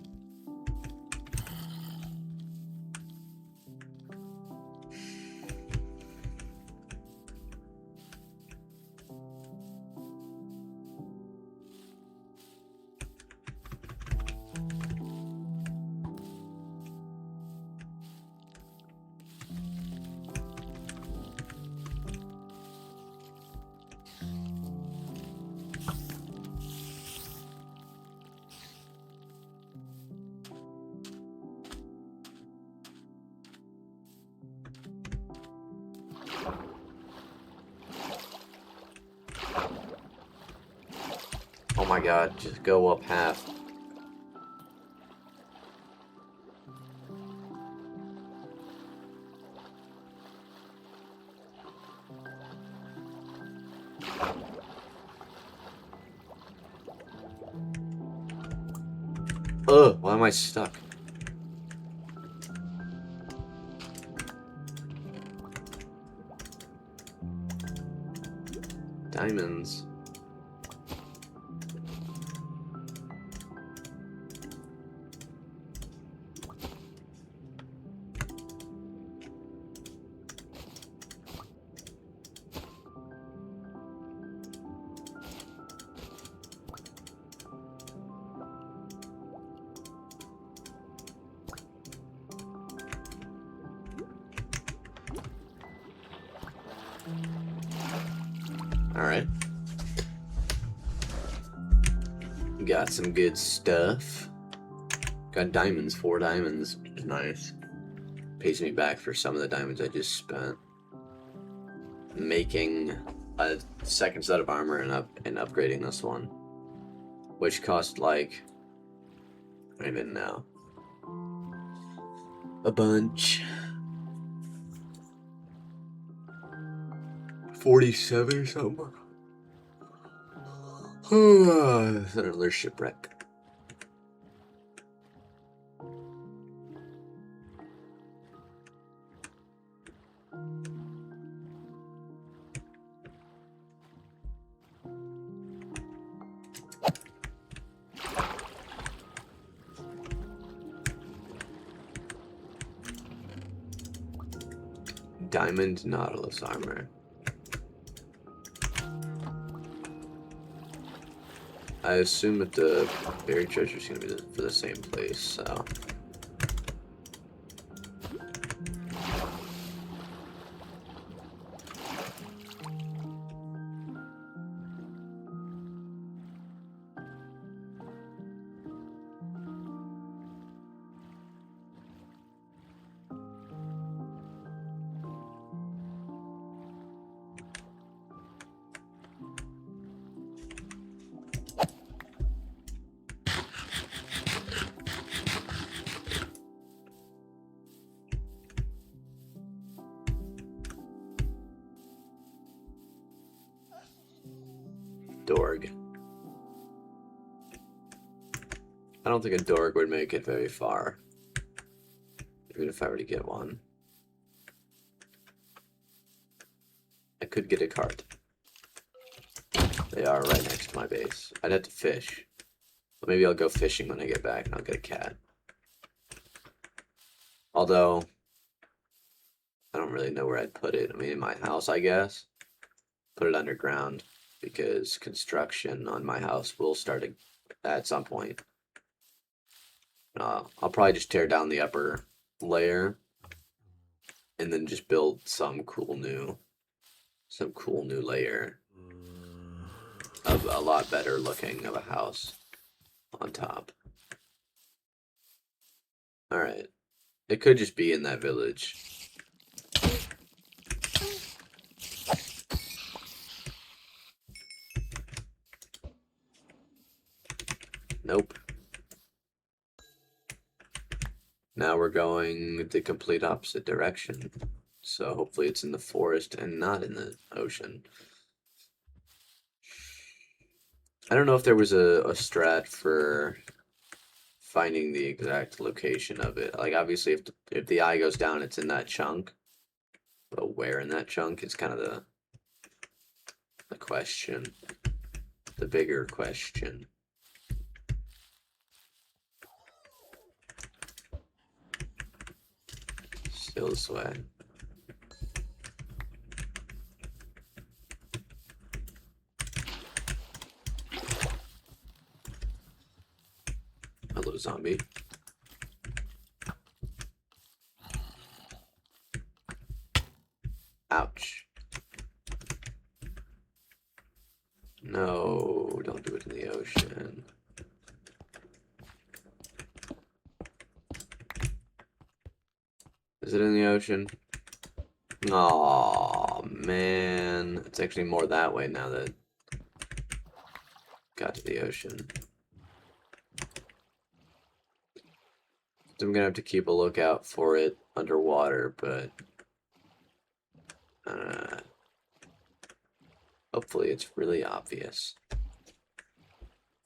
Oh my god, just go up half. Ugh, why am I stuck? Diamonds. Alright. Got some good stuff. Got diamonds, 4 diamonds, which is nice. Pays me back for some of the diamonds I just spent. Making a second set of armor and upgrading this one. Which cost like, I don't even know, a bunch. 47 or something. Another shipwreck. Diamond Nautilus armor. I assume that the buried treasure is going to be for the same place, so... Dorg. I don't think a Dorg would make it very far, even if I were to get one. I could get a cart. They are right next to my base. I'd have to fish. But maybe I'll go fishing when I get back and I'll get a cat. Although, I don't really know where I'd put it. I mean, in my house, I guess. Put it underground, because construction on my house will start at some point. I'll probably just tear down the upper layer and then just build some cool new layer of a lot better looking of a house on top. Alright. It could just be in that village. Nope. Now we're going the complete opposite direction. So hopefully it's in the forest and not in the ocean. I don't know if there was a strat for finding the exact location of it. Like, obviously, if the eye goes down, it's in that chunk. But where in that chunk is kind of the question. the bigger question. Still this way. Hello, zombie. Ouch. No, don't do it in the ocean. Is it in the ocean? Aw, man. It's actually more that way now that it got to the ocean. So I'm gonna have to keep a lookout for it underwater, but hopefully it's really obvious.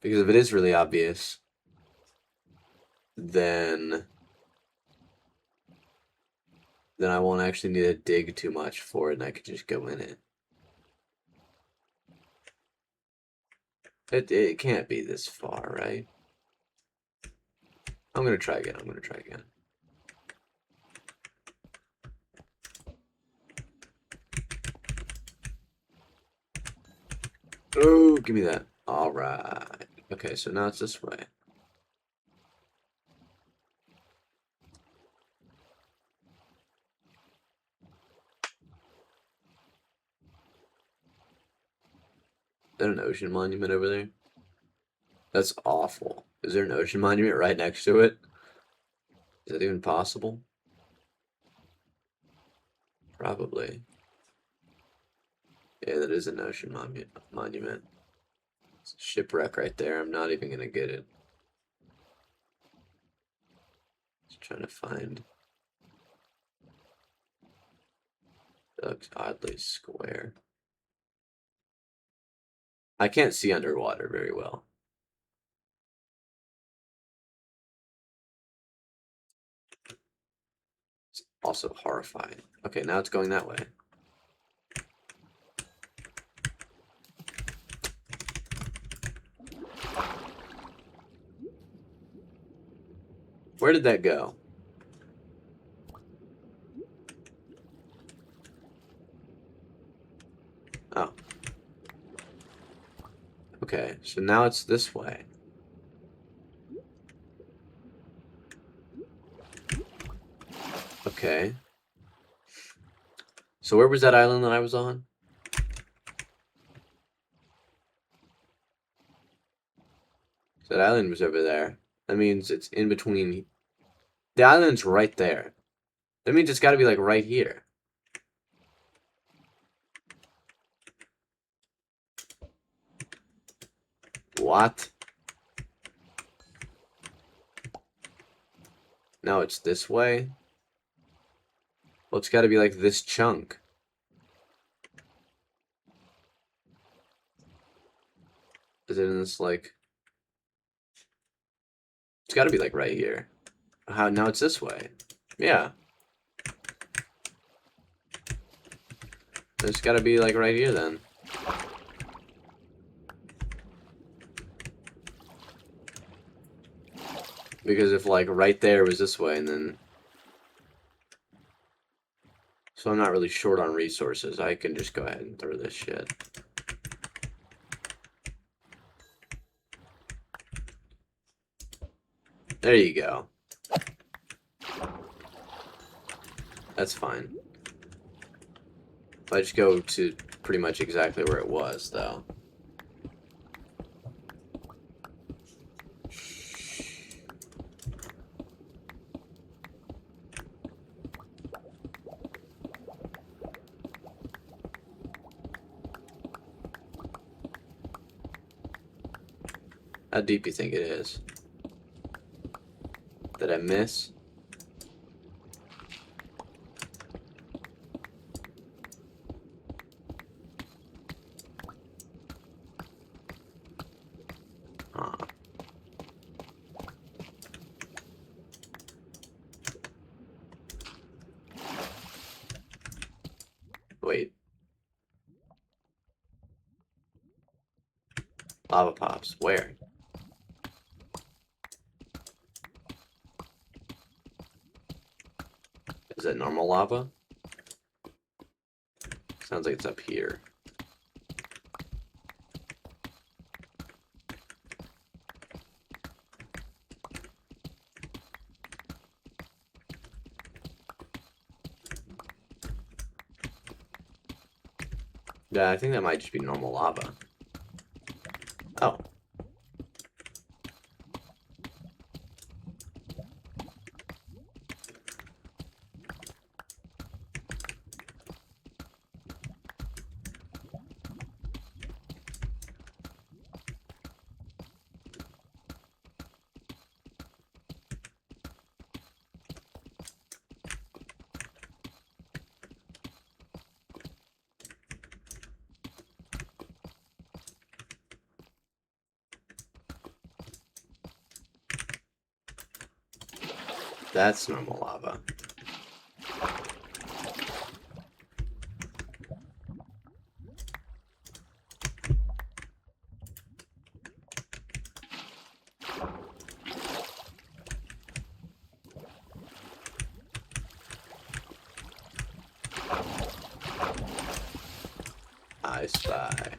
Because if it is really obvious, then I won't actually need to dig too much for it, and I could just go in it. It can't be this far, right? I'm gonna try again. Oh, give me that. All right. Okay, so now it's this way. Is there an ocean monument over there? That's awful. Is there an ocean monument right next to it? Is that even possible? Probably. Yeah, that is an ocean monument. It's a shipwreck right there. I'm not even gonna get it. Just trying to find. It looks oddly square. I can't see underwater very well. It's also horrifying. Okay, now it's going that way. Where did that go? Oh. Okay, so now it's this way. Okay. So where was that island that I was on? So that island was over there. That means it's in between. The island's right there. That means it's got to be like right here. What? Now it's this way? Well, it's got to be like this chunk. Is it in this, like... It's got to be like right here. How? Now it's this way. Yeah. It's got to be like right here then. Because if like right there was this way and then... So I'm not really short on resources. I can just go ahead and throw this shit. There you go. That's fine. I just go to pretty much exactly where it was, though. How deep you think it is? Did I miss? Wait. Lava pops. Where? Is that normal lava? Sounds like it's up here. Yeah, I think that might just be normal lava. Oh. That's normal lava. I spy.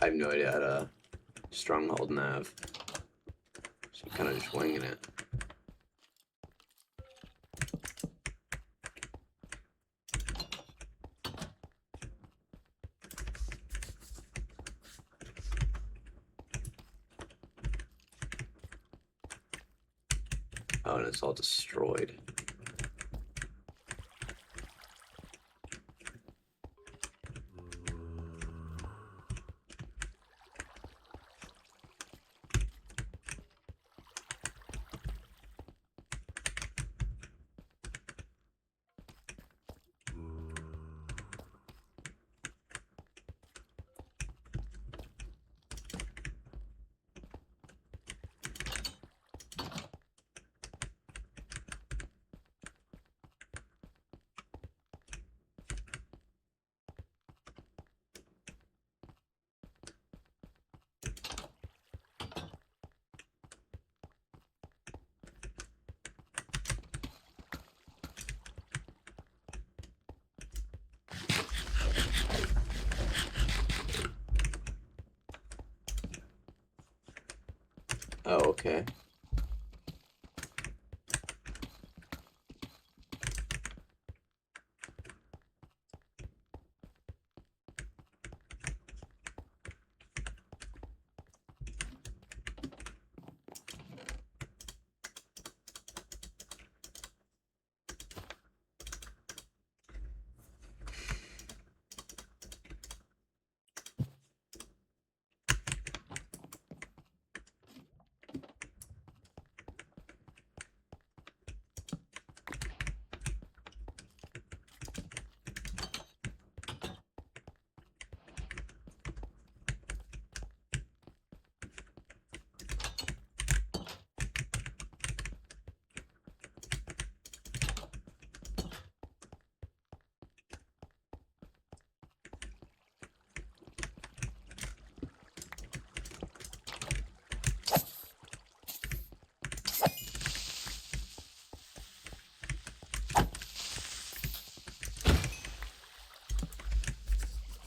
I have no idea how to stronghold nav. So I'm kind of just winging it. Oh, and it's all destroyed. Oh, okay.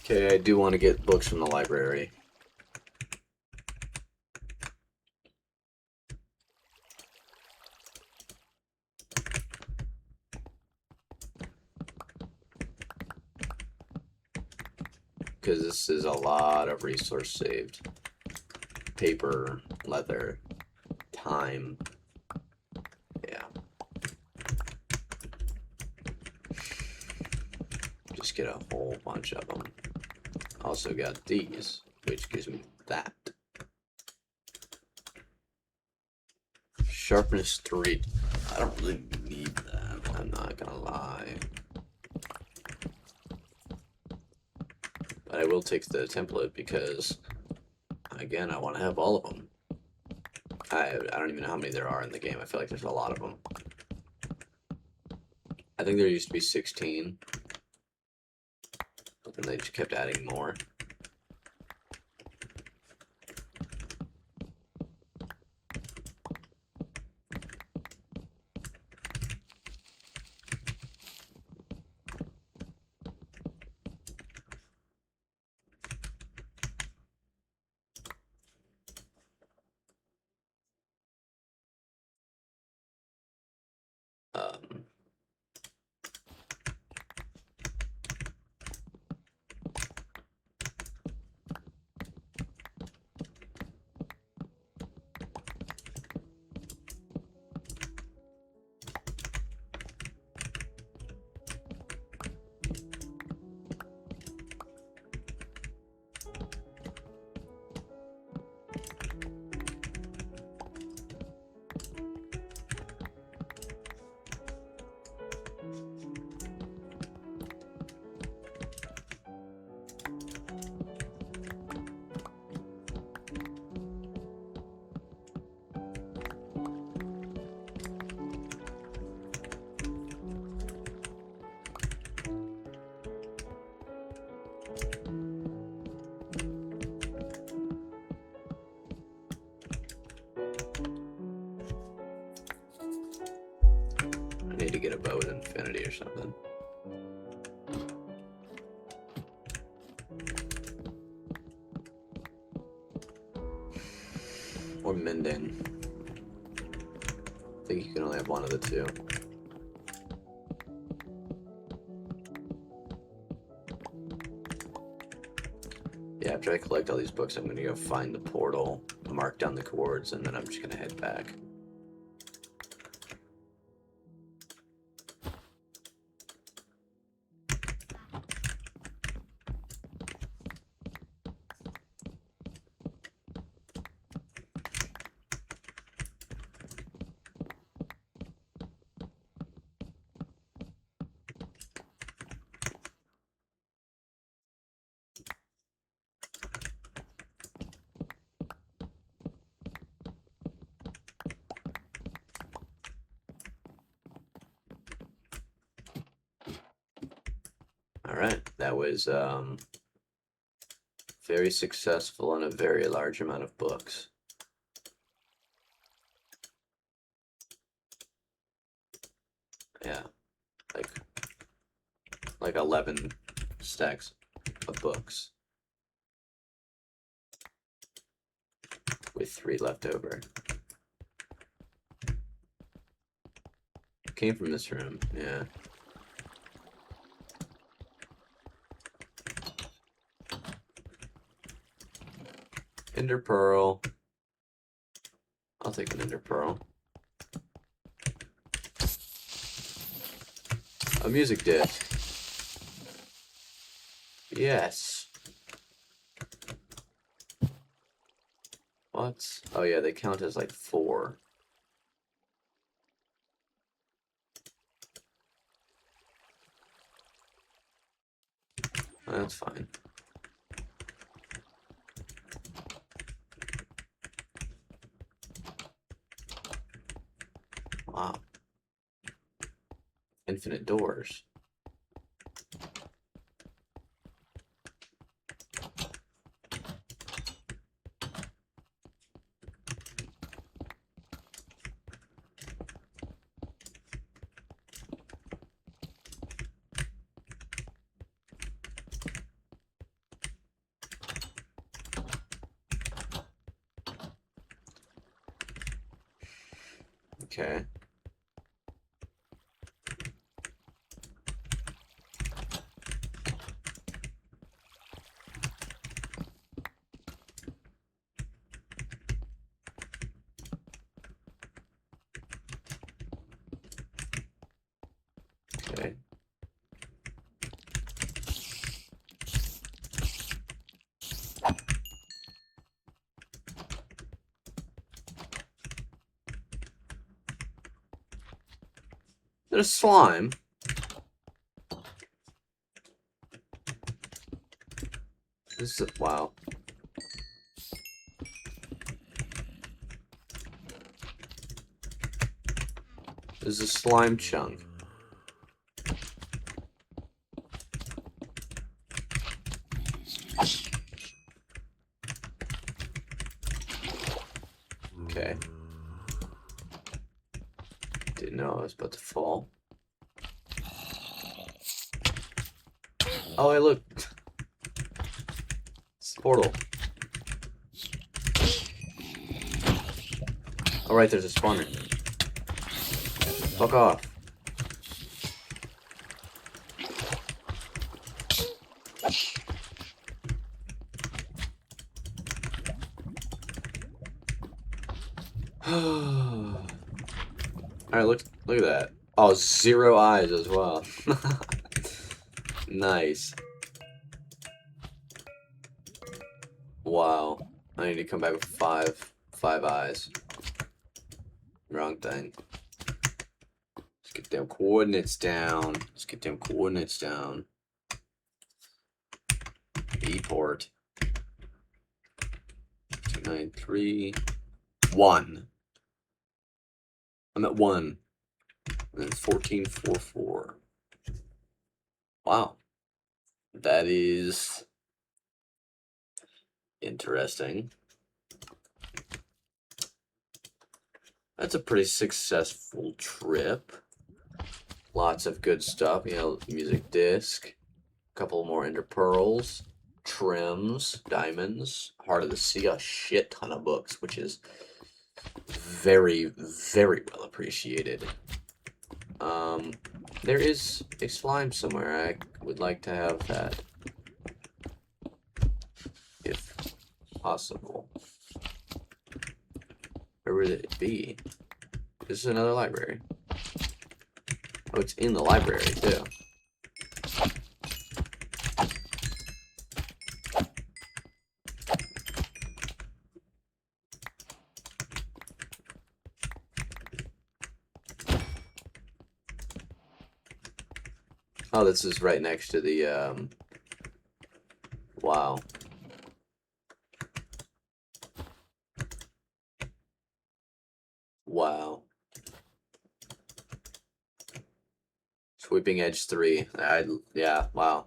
Okay, I do want to get books from the library. Because this is a lot of resource saved. Paper, leather, time. Yeah. Just get a whole bunch of them. Also got these, which gives me that. Sharpness 3. I don't really need that. I'm not gonna lie. But I will take the template because, again, I want to have all of them. I don't even know how many there are in the game. I feel like there's a lot of them. I think there used to be 16. But then they just kept adding more. Um, I need to get a bow with infinity or something. Or mending. I think you can only have one of the two. Yeah, after I collect all these books, I'm gonna go find the portal, mark down the chords, and then I'm just gonna head back. Alright, that was very successful in a very large amount of books. Yeah, like 11 stacks of books with 3 left over. Came from this room, yeah. Ender Pearl. I'll take an Ender Pearl. A music disc. Yes. What? Oh yeah, they count as like 4. That's fine. Wow. Infinite doors. Okay. Okay. There's slime. This is wow. This is a slime chunk. Okay. Didn't know I was about to fall. Oh, hey, look. It's a portal. Alright, there's a spawner. Fuck off. Alright, look at that. Oh, 0 eyes as well. Nice. Wow. I need to come back with five eyes. Wrong thing. Let's get them coordinates down. Let's get them coordinates down. E-port. 293. 1. I'm at 1. And then 1444. Wow. That is interesting. That's a pretty successful trip. Lots of good stuff. You know, music disc. A couple more ender pearls. Trims. Diamonds. Heart of the Sea. A shit ton of books, which is very, very well appreciated. There is a slime somewhere. I would like to have that. If possible. Where would it be? This is another library. Oh, it's in the library, too. Oh, this is right next to the, wow. Wow. Sweeping Edge 3. Yeah, wow.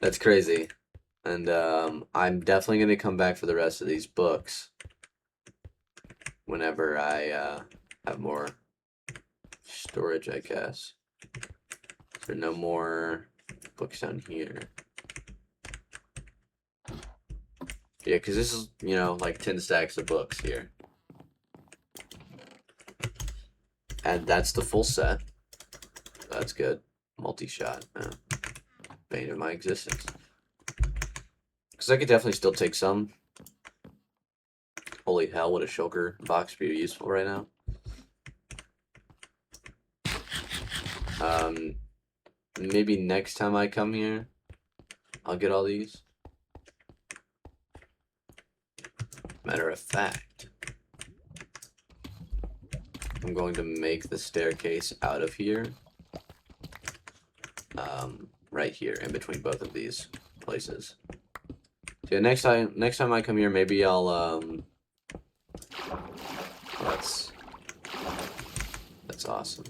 That's crazy. And, I'm definitely gonna come back for the rest of these books. Whenever I, have more storage, I guess. There are no more books down here. Yeah, because this is, you know, like 10 stacks of books here. And that's the full set. That's good. Multi-shot. Bane of my existence. Because I could definitely still take some. Holy hell, would a shulker box be useful right now? Maybe next time I come here, I'll get all these. Matter of fact, I'm going to make the staircase out of here. Right here, in between both of these places. So yeah, next time I come here, maybe I'll, that's awesome.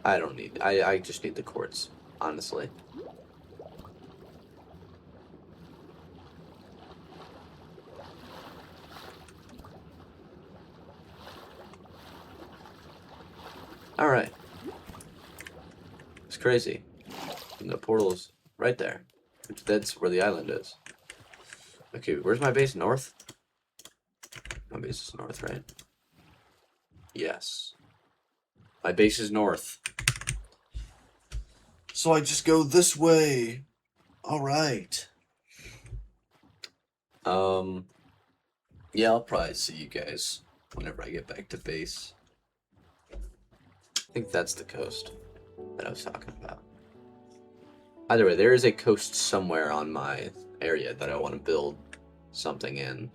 I don't need, I just need the quartz, honestly. Alright. It's crazy. And the portal's right there. That's where the island is. Okay, where's my base? North? My base is north, right? Yes. My base is north. So I just go this way. Alright. Yeah, I'll probably see you guys whenever I get back to base. I think that's the coast that I was talking about. Either way, there is a coast somewhere on my area that I want to build something in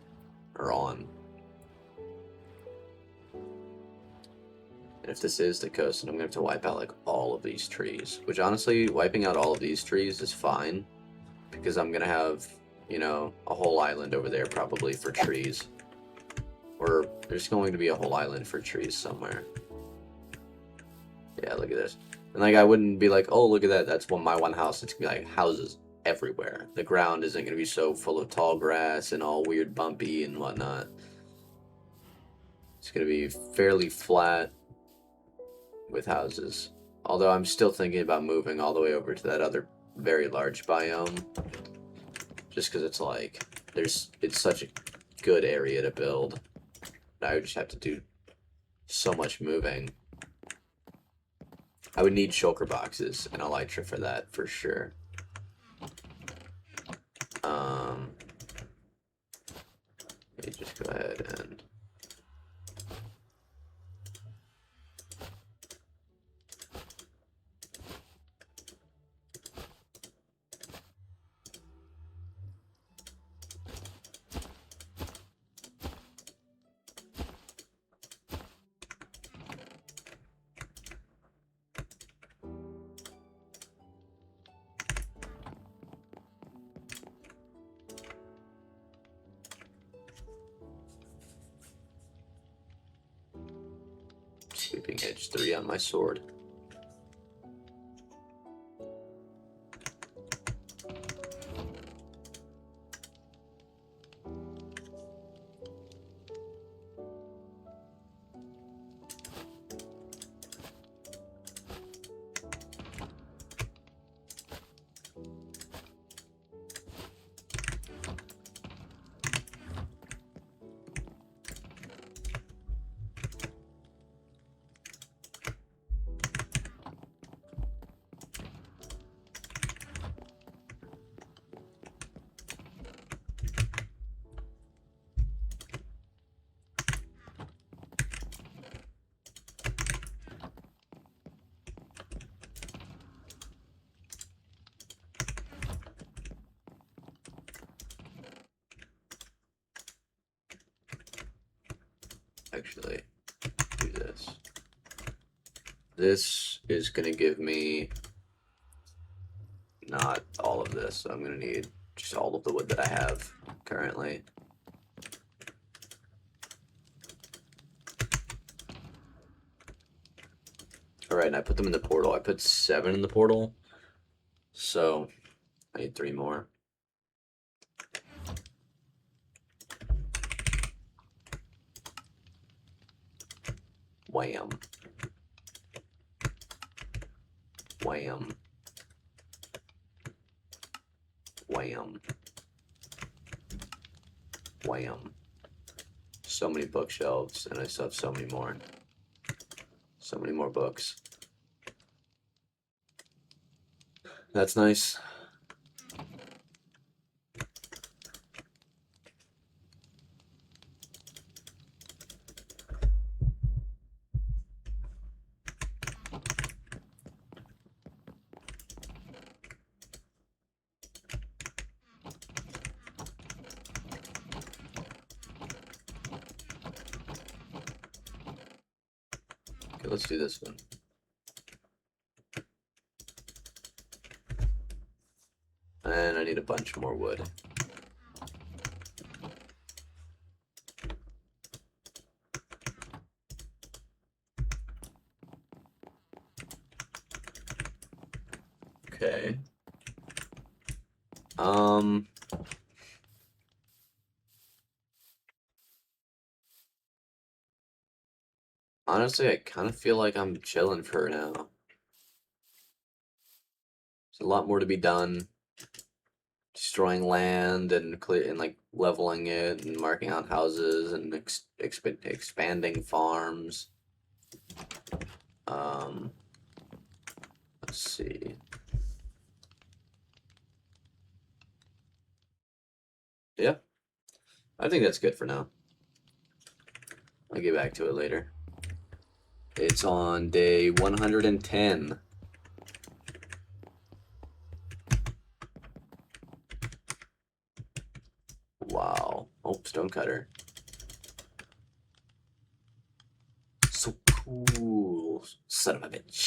or on. And if this is the coast, then I'm going to have to wipe out like all of these trees. Which honestly, wiping out all of these trees is fine. Because I'm going to have you know, a whole island over there probably for trees. Or there's going to be a whole island for trees somewhere. Yeah, look at this. And like I wouldn't be like, oh, look at that, that's my one house. It's gonna be like houses everywhere. The ground isn't gonna be so full of tall grass and all weird bumpy and whatnot. It's gonna be fairly flat with houses. Although I'm still thinking about moving all the way over to that other very large biome. Just because it's like, it's such a good area to build. I would just have to do so much moving. I would need shulker boxes and elytra for that, for sure. Let me just go ahead and... Sweeping edge 3 on my sword. Actually, do this. This is gonna give me not all of this, so I'm gonna need just all of the wood that I have currently. Alright, and I put them in the portal. I put 7 in the portal, so I need 3 more. Wham. Wham. Wham. Wham. So many bookshelves, and I still have so many more. So many more books. That's nice. Okay, let's do this one. And I need a bunch more wood. Okay. Honestly, I kind of feel like I'm chilling for now. There's a lot more to be done. Destroying land and like leveling it and marking out houses and expanding farms. Let's see. Yeah, I think that's good for now. I'll get back to it later. It's on day 110. Wow. Oh, stonecutter. So cool. Son of a bitch.